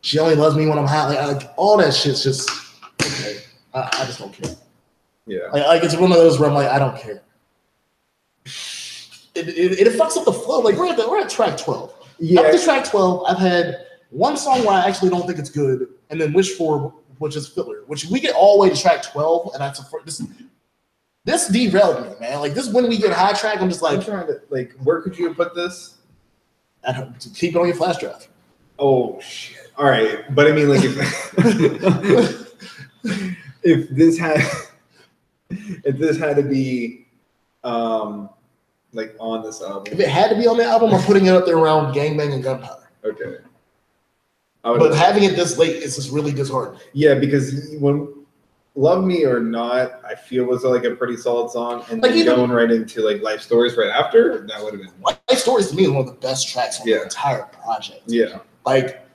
She only loves me when I'm hot. Like all that shit's just okay. I just don't care. Yeah. Like it's one of those where I'm like, I don't care. It fucks up the flow. Like we're at track 12. Yeah. Up to track 12, I've had one song where I actually don't think it's good, and then Wish For which is filler, which we get all the way to track 12, and that's this derailed me, man. Like this when we get high track, I'm just like, I'm trying to like, where could you have put this? At home, to keep it on your flash drive. Oh shit! All right, but I mean, like, if this had to be, like on this album, if it had to be on the album, I'm putting it up there around Gangbang and Gunpowder. Okay. But having it this late is just really disheartening. Yeah, because when Love Me or Not, I feel was like a pretty solid song, and like then going right into like Life Stories right after, that would have been. Life Stories to me is one of the best tracks on the entire project. Yeah. Like,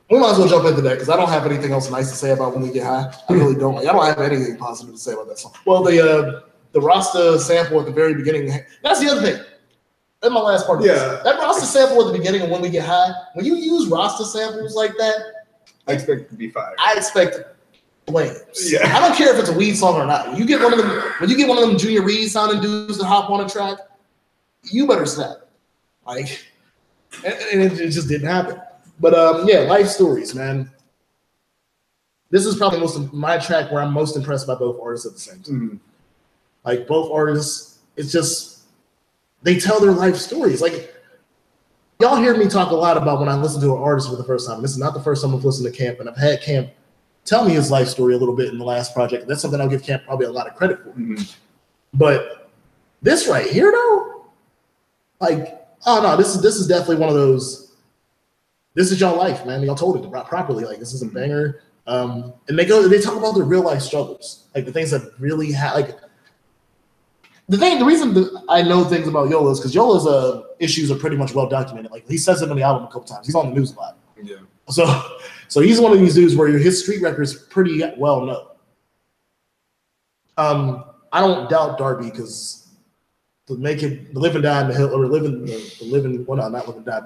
we might as well jump into that because I don't have anything else nice to say about When We Get High. I really don't. Like, I don't have anything positive to say about that song. Well, the Rasta sample at the very beginning, that's the other thing. That's my last part of this. That Rasta sample at the beginning of When We Get High, when you use Rasta samples like that, I expect it to be fire. I expect flames. Yeah. I don't care if it's a weed song or not. You get one of them when you get one of them Junior Reed sounding dudes to hop on a track, you better snap. Like, and it just didn't happen. But yeah, Life Stories, man. This is probably my track where I'm most impressed by both artists at the same time. Mm-hmm. Like both artists, it's just they tell their life stories. Like y'all hear me talk a lot about when I listen to an artist for the first time. This is not the first time I've listened to Camp, and I've had Camp tell me his life story a little bit in the last project. That's something I'll give Camp probably a lot of credit for. Mm-hmm. But this right here, though, like, oh no, this is definitely one of those. This is y'all life, man. Y'all told it properly. Like this is a banger. And they talk about their real life struggles, like the things that really like. The reason that I know things about Yola is because Yola's issues are pretty much well documented. Like he says it on the album a couple times. He's on the news a lot. Yeah. So he's one of these dudes where his street record is pretty well known. I don't doubt Darby because to make it live and die in the hill or not live and die.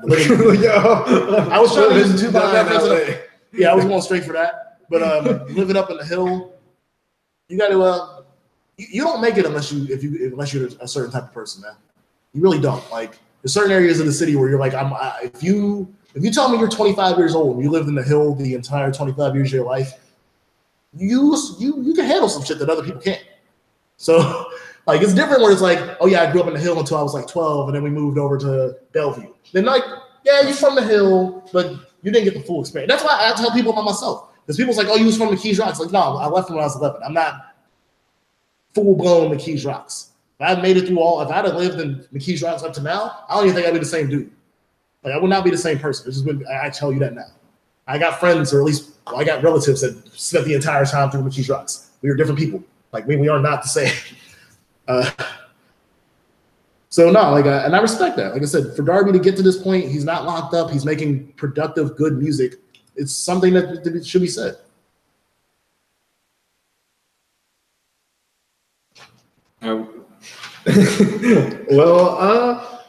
I was trying to use the Tupac reference. Yeah, I was going straight for that. But living up in the hill, you got to. You don't make it unless you're a certain type of person, man. You really don't. Like there's certain areas of the city where you're like, if you tell me you're 25 years old and you lived in the hill the entire 25 years of your life, you can handle some shit that other people can't. So like it's different where it's like, oh yeah, I grew up in the hill until I was like 12, and then we moved over to Bellevue. Then like, yeah, you're from the hill, but you didn't get the full experience. That's why I tell people about myself. Because people's like, oh, you was from McKees Rocks. Like, no, I left when I was 11. I'm not full-blown McKees Rocks. If I'd made it through if I'd have lived in McKees Rocks up to now, I don't even think I'd be the same dude. Like, I would not be the same person. It's just I tell you that now. I got friends, or at least I got relatives that spent the entire time through McKees Rocks. We were different people. Like, we are not the same. So, no, like, and I respect that. Like I said, for Darby to get to this point, he's not locked up. He's making productive, good music. It's something that should be said. Well,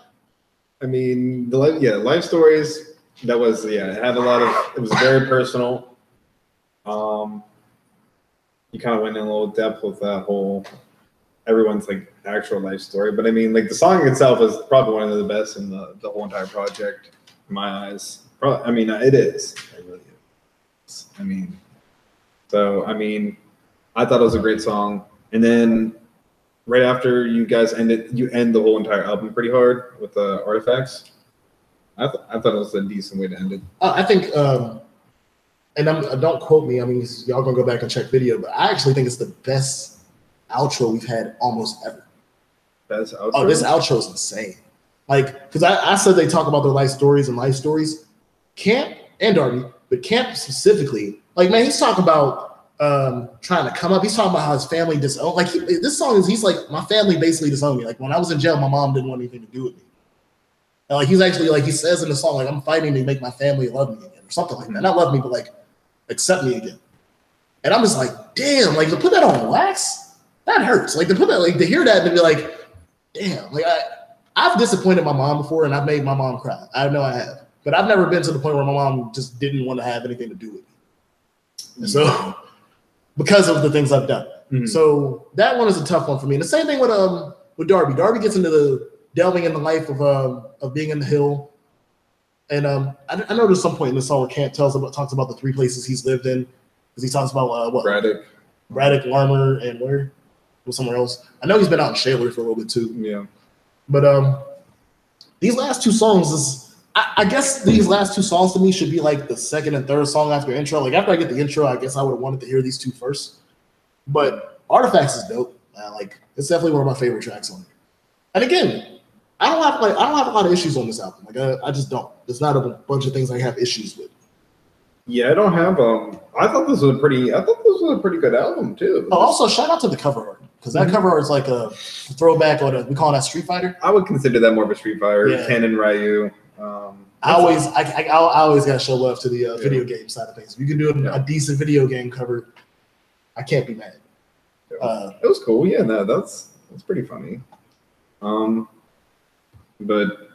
I mean, Life Stories. That was it had a lot of. It was very personal. You kind of went in a little depth with that whole everyone's like actual life story, but I mean, like the song itself is probably one of the best in the whole entire project, in my eyes. Probably, I mean, it is. It really is. I mean, I thought it was a great song, and then. Right after you guys end the whole entire album pretty hard with the Artifacts. I thought it was a decent way to end it. I think, and don't quote me. I mean, y'all gonna go back and check video, but I actually think it's the best outro we've had almost ever. Best outro? Oh, this outro is insane. Like, because I said they talk about their life stories. Camp and Darby, but Camp specifically, like, man, he's talking about trying to come up. He's talking about how his family disowned. Like this song is, he's like, my family basically disowned me. Like when I was in jail, my mom didn't want anything to do with me. And like he's actually like he says in the song, like I'm fighting to make my family love me again or something like that. Not love me, but like accept me again. And I'm just like, damn, like to put that on wax, that hurts. Like to put that, like to hear that and to be like, damn, like I've disappointed my mom before and I've made my mom cry. I know I have, but I've never been to the point where my mom just didn't want to have anything to do with me. And so. Because of the things I've done. Mm-hmm. So that one is a tough one for me. And the same thing with Darby. Darby gets into the delving in the life of being in the hill. And I know there's some point in the song where Camp talks about the 3 places he's lived in. because he talks about what Braddock, Larmer, and where was somewhere else. I know he's been out in Shaler for a little bit too. Yeah, but these last two songs is I guess these last two songs to me should be like the second and third song after intro. Like after I get the intro, I guess I would have wanted to hear these two first. But Artifacts is dope. Like it's definitely one of my favorite tracks on it. And again, I don't have a lot of issues on this album. Like I just don't. There's not a bunch of things I have issues with. Yeah, I don't have I thought this was a pretty good album too. Oh, also shout out to the cover art because that cover art is like a throwback on we call that Street Fighter. I would consider that more of a Street Fighter. Yeah. Ken and Ryu. I always gotta show love to the video game side of things. If you can do a decent video game cover, I can't be mad. It was cool. Yeah, no, that's pretty funny. But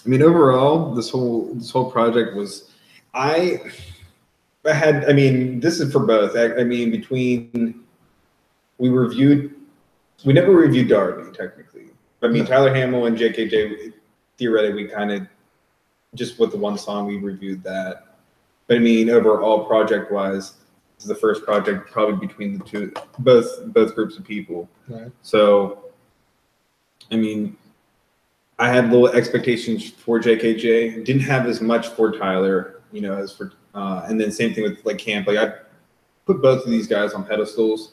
I mean, overall, this whole project was this is for both. I mean, we never reviewed Darby technically. I mean, Tyler Hammel and JKJ, theoretically, we kind of just with the one song we reviewed that. But I mean, overall, project-wise, this is the first project probably between the two, both groups of people. Right. So, I mean, I had little expectations for JKJ. Didn't have as much for Tyler, as for. And then same thing with like Camp. Like I put both of these guys on pedestals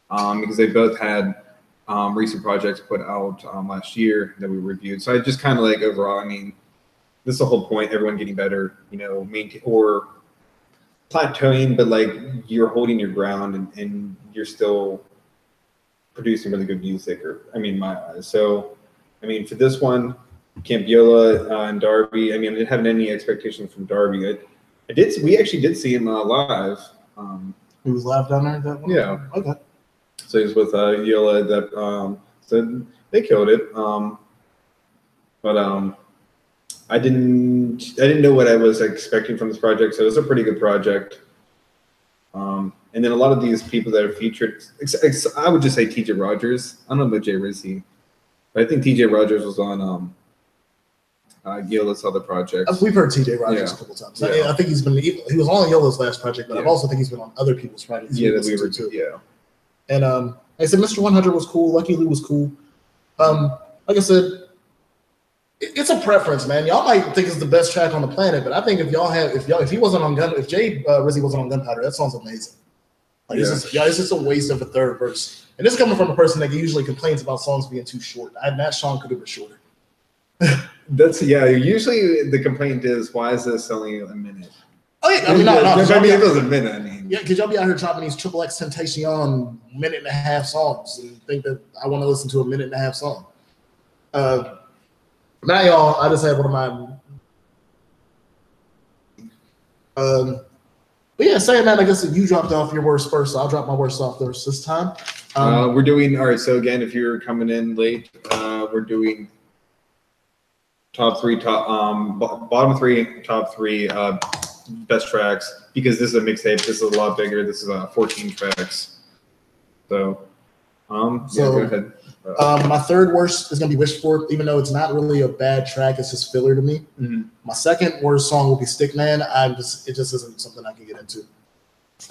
because they both had recent projects put out last year that we reviewed. So I just kind of like overall, I mean, this is the whole point. Everyone getting better, maintain or plateauing, but like you're holding your ground and you're still producing really good music. In my eyes. So, I mean, for this one, Camp Yola and Darby. I mean, I didn't have any expectations from Darby. We actually did see him live. He was live down there that one? Yeah. Okay. So he was with Yola. So they killed it. But I didn't know what I was expecting from this project. So it was a pretty good project. And then a lot of these people that are featured, I would just say T.J. Rogers. I don't know about Jay Rizzy, but I think T.J. Rogers was on Yola's other projects. We've heard T.J. Rogers a couple times. Yeah. I think he was on Yola's last project, but I also think he's been on other people's projects. Yeah, that we were too. Yeah. And I said Mr. 100 was cool. Lucky Lou was cool. Like I said, it's a preference, man. Y'all might think it's the best track on the planet, but I think if he wasn't on if Jay Rizzy wasn't on Gunpowder, that song's amazing. Like it's just a waste of a third verse. And this is coming from a person that usually complains about songs being too short. That song could have been shorter. Usually the complaint is why is this only a minute? Oh yeah, I mean, no. It was a minute. I mean, yeah, because y'all be out here chopping these XXX Tentacion minute and a half songs and think that I want to listen to a minute and a half song. Now, y'all, I just had one of my. But yeah, saying that, I guess if you dropped off your worst first, so I'll drop my worst off first this time. We're doing all right. So again, if you're coming in late, we're doing top three, bottom three, top three best tracks because this is a mixtape. This is a lot bigger. This is 14 tracks. So, go ahead. My third worst is gonna be Wish For, even though it's not really a bad track. It's just filler to me. Mm-hmm. My second worst song will be Stickman. It just isn't something I can get into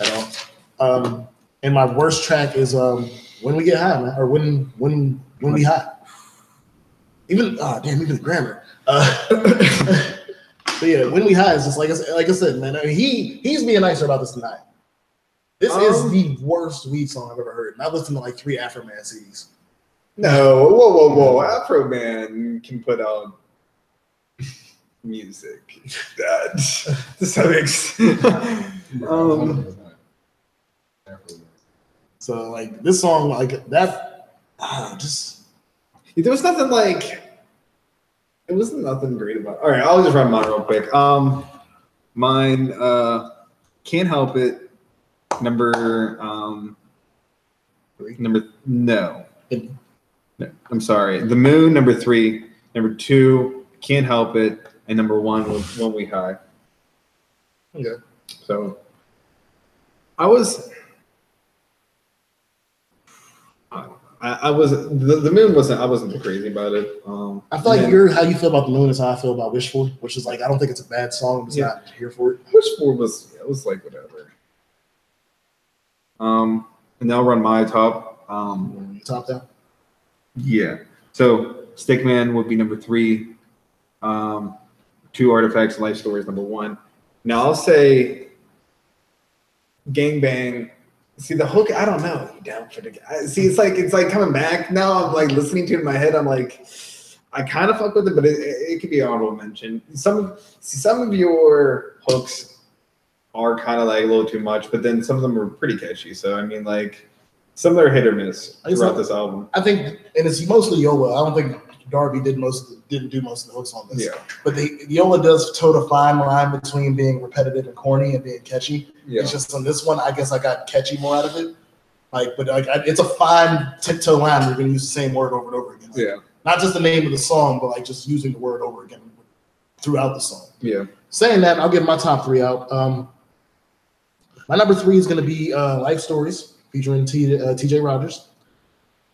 at all. And my worst track is When We Get High, man, or when we high. Even the grammar. But yeah, When We High is just like I said, man. I mean, he's being nicer about this tonight. This is the worst weed song I've ever heard. And I've listened to like 3 Afro Man CDs. No, whoa. Afro Man can put out music. To some extent. So like this song, like that, there was nothing like. It wasn't nothing great about. All right, I'll just run mine real quick. Mine, Can't Help It. No, I'm sorry. The Moon, number 3. Number 2, Can't Help It, and number 1 was When We High. Okay. So I was. I wasn't the Moon wasn't. I wasn't crazy about it. I feel like how you feel about the Moon is how I feel about Wish For, which is like I don't think it's a bad song. I'm just not here for it. Wish For was like whatever. And I'll run my top. Top down. Yeah. So Stickman would be number 3. 2 Artifacts, Life Stories, number 1. Now I'll say Gangbang. See the hook, I don't know. You down for the see? It's like coming back now. I'm like listening to it in my head. I'm like, I kind of fuck with it, but it could be an honorable mention. Some of your hooks are kind of like a little too much, but then some of them are pretty catchy. So I mean, like some of them are hit or miss throughout this album. I think, and it's mostly Yola. I don't think Darby didn't do most of the hooks on this. Yeah. But Yola does toe the fine line between being repetitive and corny and being catchy. Yeah. It's just on this one, I guess I got catchy more out of it. It's a fine tiptoe line. You're going to use the same word over and over again. Yeah. Not just the name of the song, but like just using the word over again throughout the song. Yeah. Saying that, I'll give my top 3 out. My number 3 is going to be Life Stories featuring TJ Rogers.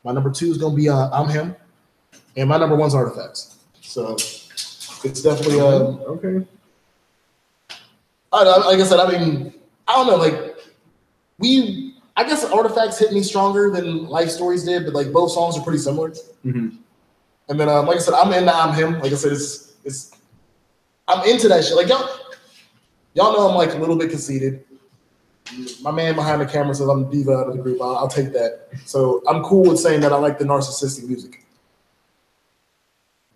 My number 2 is going to be I'm Him. And my number 1's Artifacts. So it's definitely okay. Like I said, I mean, I don't know, like I guess Artifacts hit me stronger than Life Stories did, but like both songs are pretty similar. Mm-hmm. And then like I said, I'm into I'm Him. Like I said, it's I'm into that shit. Like y'all know I'm like a little bit conceited. My man behind the camera says I'm the diva out of the group. I'll take that. So I'm cool with saying that I like the narcissistic music.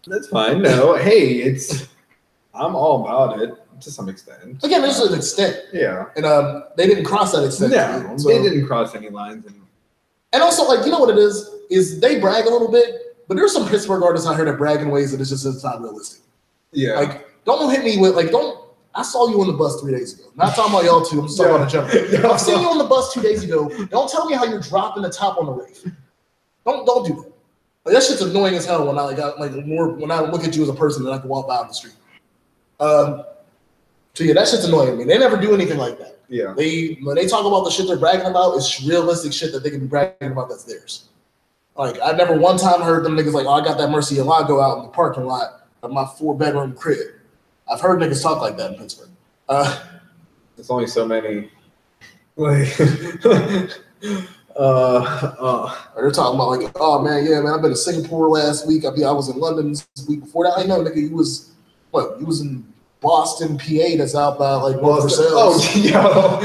That's fine. No, hey, I'm all about it to some extent. Again, there's an extent. Yeah. And they didn't cross that extent. No, they didn't cross any lines. And also, like, you know what it is they brag a little bit, but there's some Pittsburgh artists out here that brag in ways that it's not realistic. Yeah. Like, don't hit me with, like, I saw you on the bus 3 days ago. Not talking about y'all two. I'm just talking about the general. I've seen you on the bus 2 days ago. Don't tell me how you're dropping the top on the rave. Don't do that. Like, that shit's annoying as hell when when I look at you as a person that I can walk by on the street. So yeah, that shit's annoying to me. They never do anything like that. Yeah. When they talk about the shit they're bragging about, it's realistic shit that they can be bragging about that's theirs. Like, I never one time heard them niggas like, oh, I got that Mercy Alago out in the parking lot of my 4-bedroom crib. I've heard niggas talk like that in Pittsburgh. There's only so many. Like, they're talking about like, oh man, yeah, man, I've been to Singapore last week. I was in London this week before that. I know, nigga, you was in Boston, PA. That's out by like North Versailles. Oh, yo.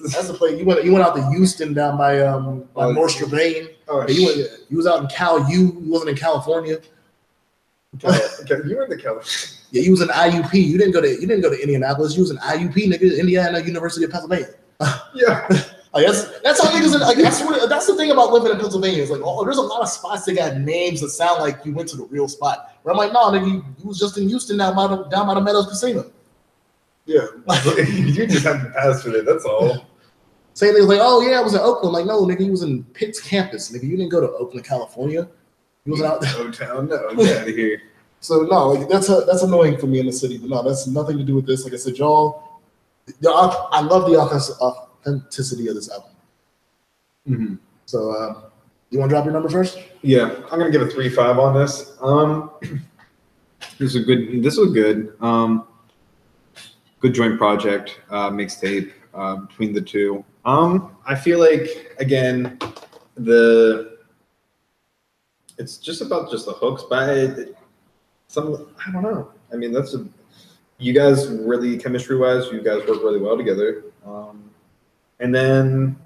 That's the place. You went out to Houston down by North Strabane. Oh, you was out in Cal U. You wasn't in California. You were in the California. Yeah, you was in IUP. You didn't go to Indianapolis. You was in IUP, nigga, Indiana University of Pennsylvania. Yeah. Like that's how niggas. Like that's the thing about living in Pennsylvania. It's like, oh, there's a lot of spots that got names that sound like you went to the real spot. Where I'm like, no, nigga, you was just in Houston down by the Meadows Casino. Yeah, you just have to pass through it. That's all. Saying they was like, oh yeah, I was in Oakland. Like, no, nigga, you was in Pitt's campus. Nigga, you didn't go to Oakland, California. You was out there. O-town, no, get out of here. So no, like that's annoying for me in the city. But no, that's nothing to do with this. Like I said, y'all, I love the authenticity of this album. Mm-hmm. So you want to drop your number first? Yeah, I'm gonna give a 3.5 on this. This was good. Good joint project, mixtape between the two. I feel like again it's just about the hooks, but I don't know. I mean, you guys really chemistry-wise, you guys work really well together. And then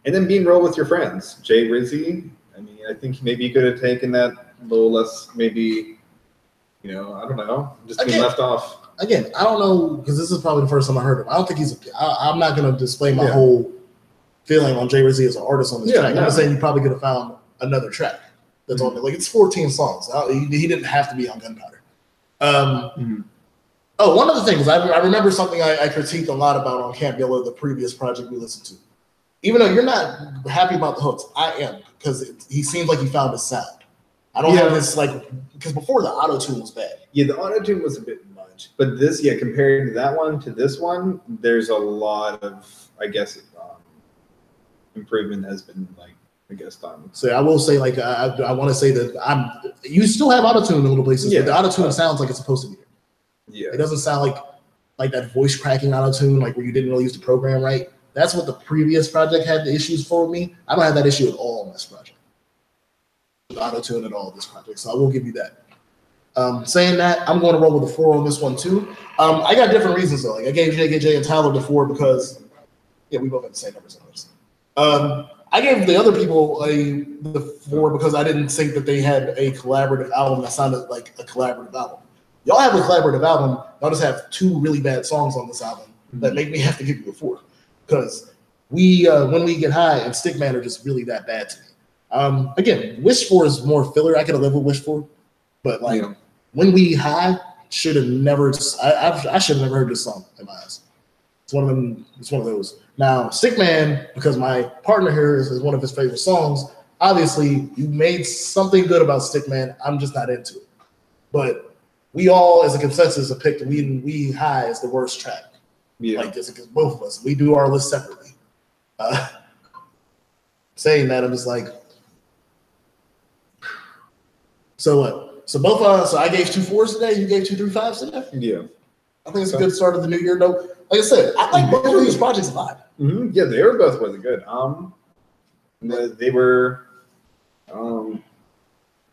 being real with your friends, Jay Rizzy. I mean, I think maybe you could have taken that a little less, maybe, I don't know, just being left off. Again, I don't know, because this is probably the first time I heard him. I don't think I'm not going to display my whole feeling on Jay Rizzy as an artist on this track. I'm just saying you probably could have found another track that's on there. Like, it's 14 songs. He didn't have to be on Gunpowder. Oh, one of the things, I remember something I critiqued a lot about on Camp Yola, the previous project we listened to. Even though you're not happy about the hooks, I am, because he seems like he found his sound. I don't have this, like, because before the auto-tune was bad. Yeah, the auto-tune was a bit much. But this, compared to that one to this one, there's a lot of, I guess, improvement has been, like, done. So I will say, like, I want to say that you still have auto-tune in little places, but the auto-tune sounds like it's supposed to be there. Yeah. It doesn't sound like that voice cracking auto-tune, like where you didn't really use the program right. that's what the previous project had the issues for me. I don't have that issue at all on this project. With auto-tune at all this project, so I will give you that. Saying that, I'm going to roll with a 4 on this one too. I got different reasons though. Like I gave JKJ and Tyler the 4 because, yeah, we both had the same numbers on this. I gave the other people the 4 because I didn't think that they had a collaborative album that sounded like a collaborative album. Y'all have a collaborative album. Y'all just have 2 really bad songs on this album that make me have to give you a 4 because When We Get High and Stickman are just really that bad to me. Again, Wish For is more filler. I could have lived with Wish For, but like When We High should have never. I should have never heard this song in my eyes. It's one of them. It's one of those. Now, Stickman, because my partner here is one of his favorite songs. Obviously, you made something good about Stickman. I'm just not into it. But we all, as a consensus, have picked We High as the worst track. Yeah. Like this, because both of us, we do our list separately. Saying that, I'm just like, so what? So both of us. So I gave 2 4s today. You gave 2 3 5s today. Yeah. I think it's a good start of the new year, though. Like I said, I like both of these projects a lot. Mm-hmm. Yeah, they were both really good. They were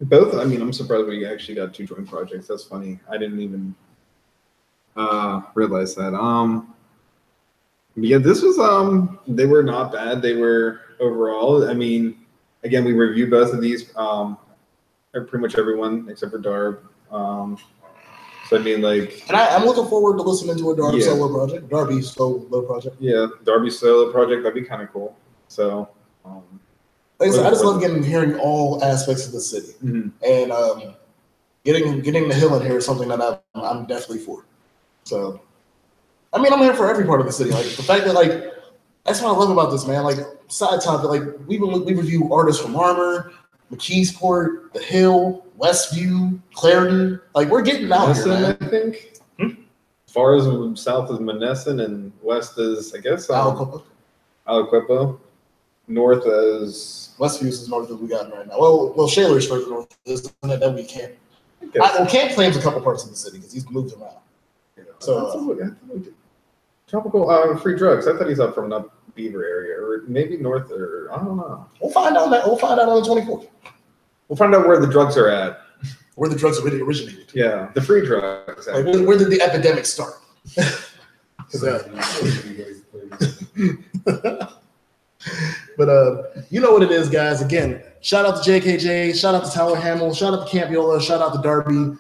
both. I mean, I'm surprised we actually got 2 joint projects. That's funny. I didn't even realize that. Yeah, this was they were not bad. They were overall. I mean, again, we reviewed both of these. Pretty much everyone except for Darb. So I mean, like, and I'm looking forward to listening to a Darby solo project. Darby's solo project. Yeah, Darby's solo project. That'd be kind of cool. So, like I said, I just love hearing all aspects of the city, and getting the hill in here is something that I'm definitely for. So, I mean, I'm here for every part of the city. Like the fact that like that's what I love about this, man. Like side topic, like we review artists from Armour, McKeesport, The Hill, Westview, Clarendon. Like we're getting out here, man. I think. As far as south is Monessen and west is, I guess, Aliquippa. North is Westview's as north as we got right now. Well, Shaler's further north, isn't it? That we can't. Camp claims a couple parts of the city because he's moved around. So tropical free drugs. I thought he's up from the Beaver area or maybe north, or I don't know. We'll find out on the 24th. We'll find out where the drugs are at. Where the drugs really originated. Yeah, the free drugs. Like, where did the epidemic start? But you know what it is, guys. Again, shout out to JKJ, shout out to Tyler Hammel, shout out to Camp Yola, shout out to Darby.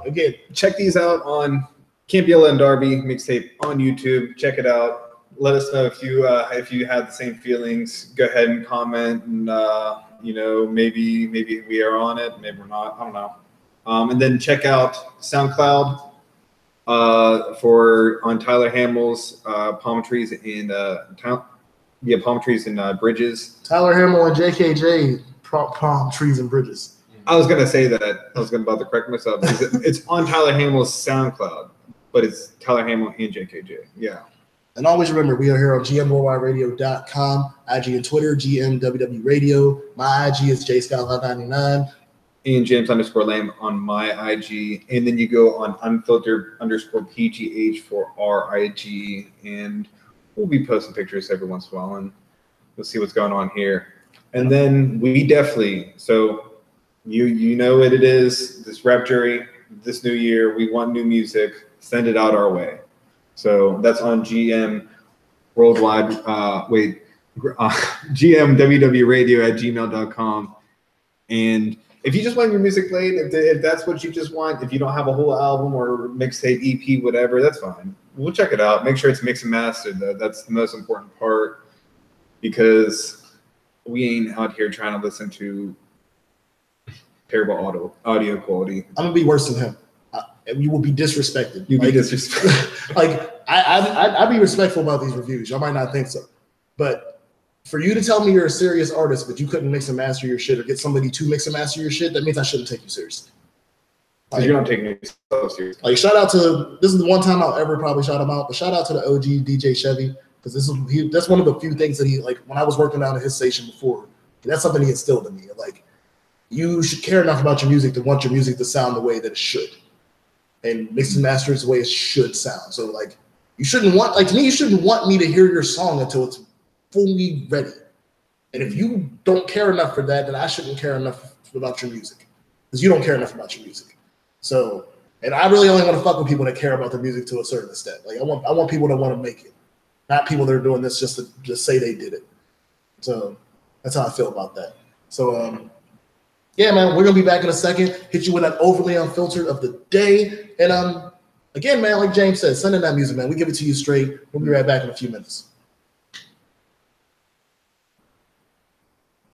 Again, check these out on Camp Yola and Darby mixtape on YouTube. Check it out. Let us know if you had the same feelings. Go ahead and comment, and maybe we are on it, maybe we're not. I don't know. And then check out SoundCloud on Tyler Hammel's Palm Trees and Palm Trees and Bridges. Tyler Hammel and JKJ Palm Trees and Bridges. I was gonna say that. I was about to correct myself. It's on Tyler Hammel's SoundCloud, but it's Tyler Hammel and JKJ. Yeah. And always remember, we are here on Gmwwradio.com, IG and Twitter, Gmwwradio. My IG is JSkyline99. And James_Lamb on my IG. And then you go on UnFiltered_PGH for our IG. And we'll be posting pictures every once in a while, and we'll see what's going on here. And then we definitely, so you know what it is, this rap jury, this new year, we want new music, send it out our way. So that's on GM Worldwide, GMWWRadio@gmail.com. And if you just want your music played, if that's what you just want, if you don't have a whole album or mixtape, EP, whatever, that's fine. We'll check it out. Make sure it's mixed and mastered, though. That's the most important part, because we ain't out here trying to listen to terrible audio quality. I'm going to be worse than him. You will be disrespected. You'll be disrespected. Like, I'd be respectful about these reviews. Y'all might not think so. But for you to tell me you're a serious artist, but you couldn't mix and master your shit or get somebody to mix and master your shit, that means I shouldn't take you seriously. Like, you're not taking yourself seriously. Like, shout out to, this is the one time I'll ever probably shout him out, but shout out to the OG DJ Chevy, because that's one of the few things that he, like, when I was working down at his station before, that's something he instilled in me. Like, you should care enough about your music to want your music to sound the way that it should. And mix and master is the way it should sound. So, like, You shouldn't want, like, to me, you shouldn't want me to hear your song until it's fully ready. And if you don't care enough for that, then I shouldn't care enough about your music, because you don't care enough about your music. So, and I really only want to fuck with people that care about their music to a certain extent. Like, I want people that want to make it, not people that are doing this just to just say they did it. So that's how I feel about that. So, yeah, man, we're gonna be back in a second. Hit you with that overly unfiltered of the day. And again, man, like James said, send in that music, man. We give it to you straight. We'll be right back in a few minutes.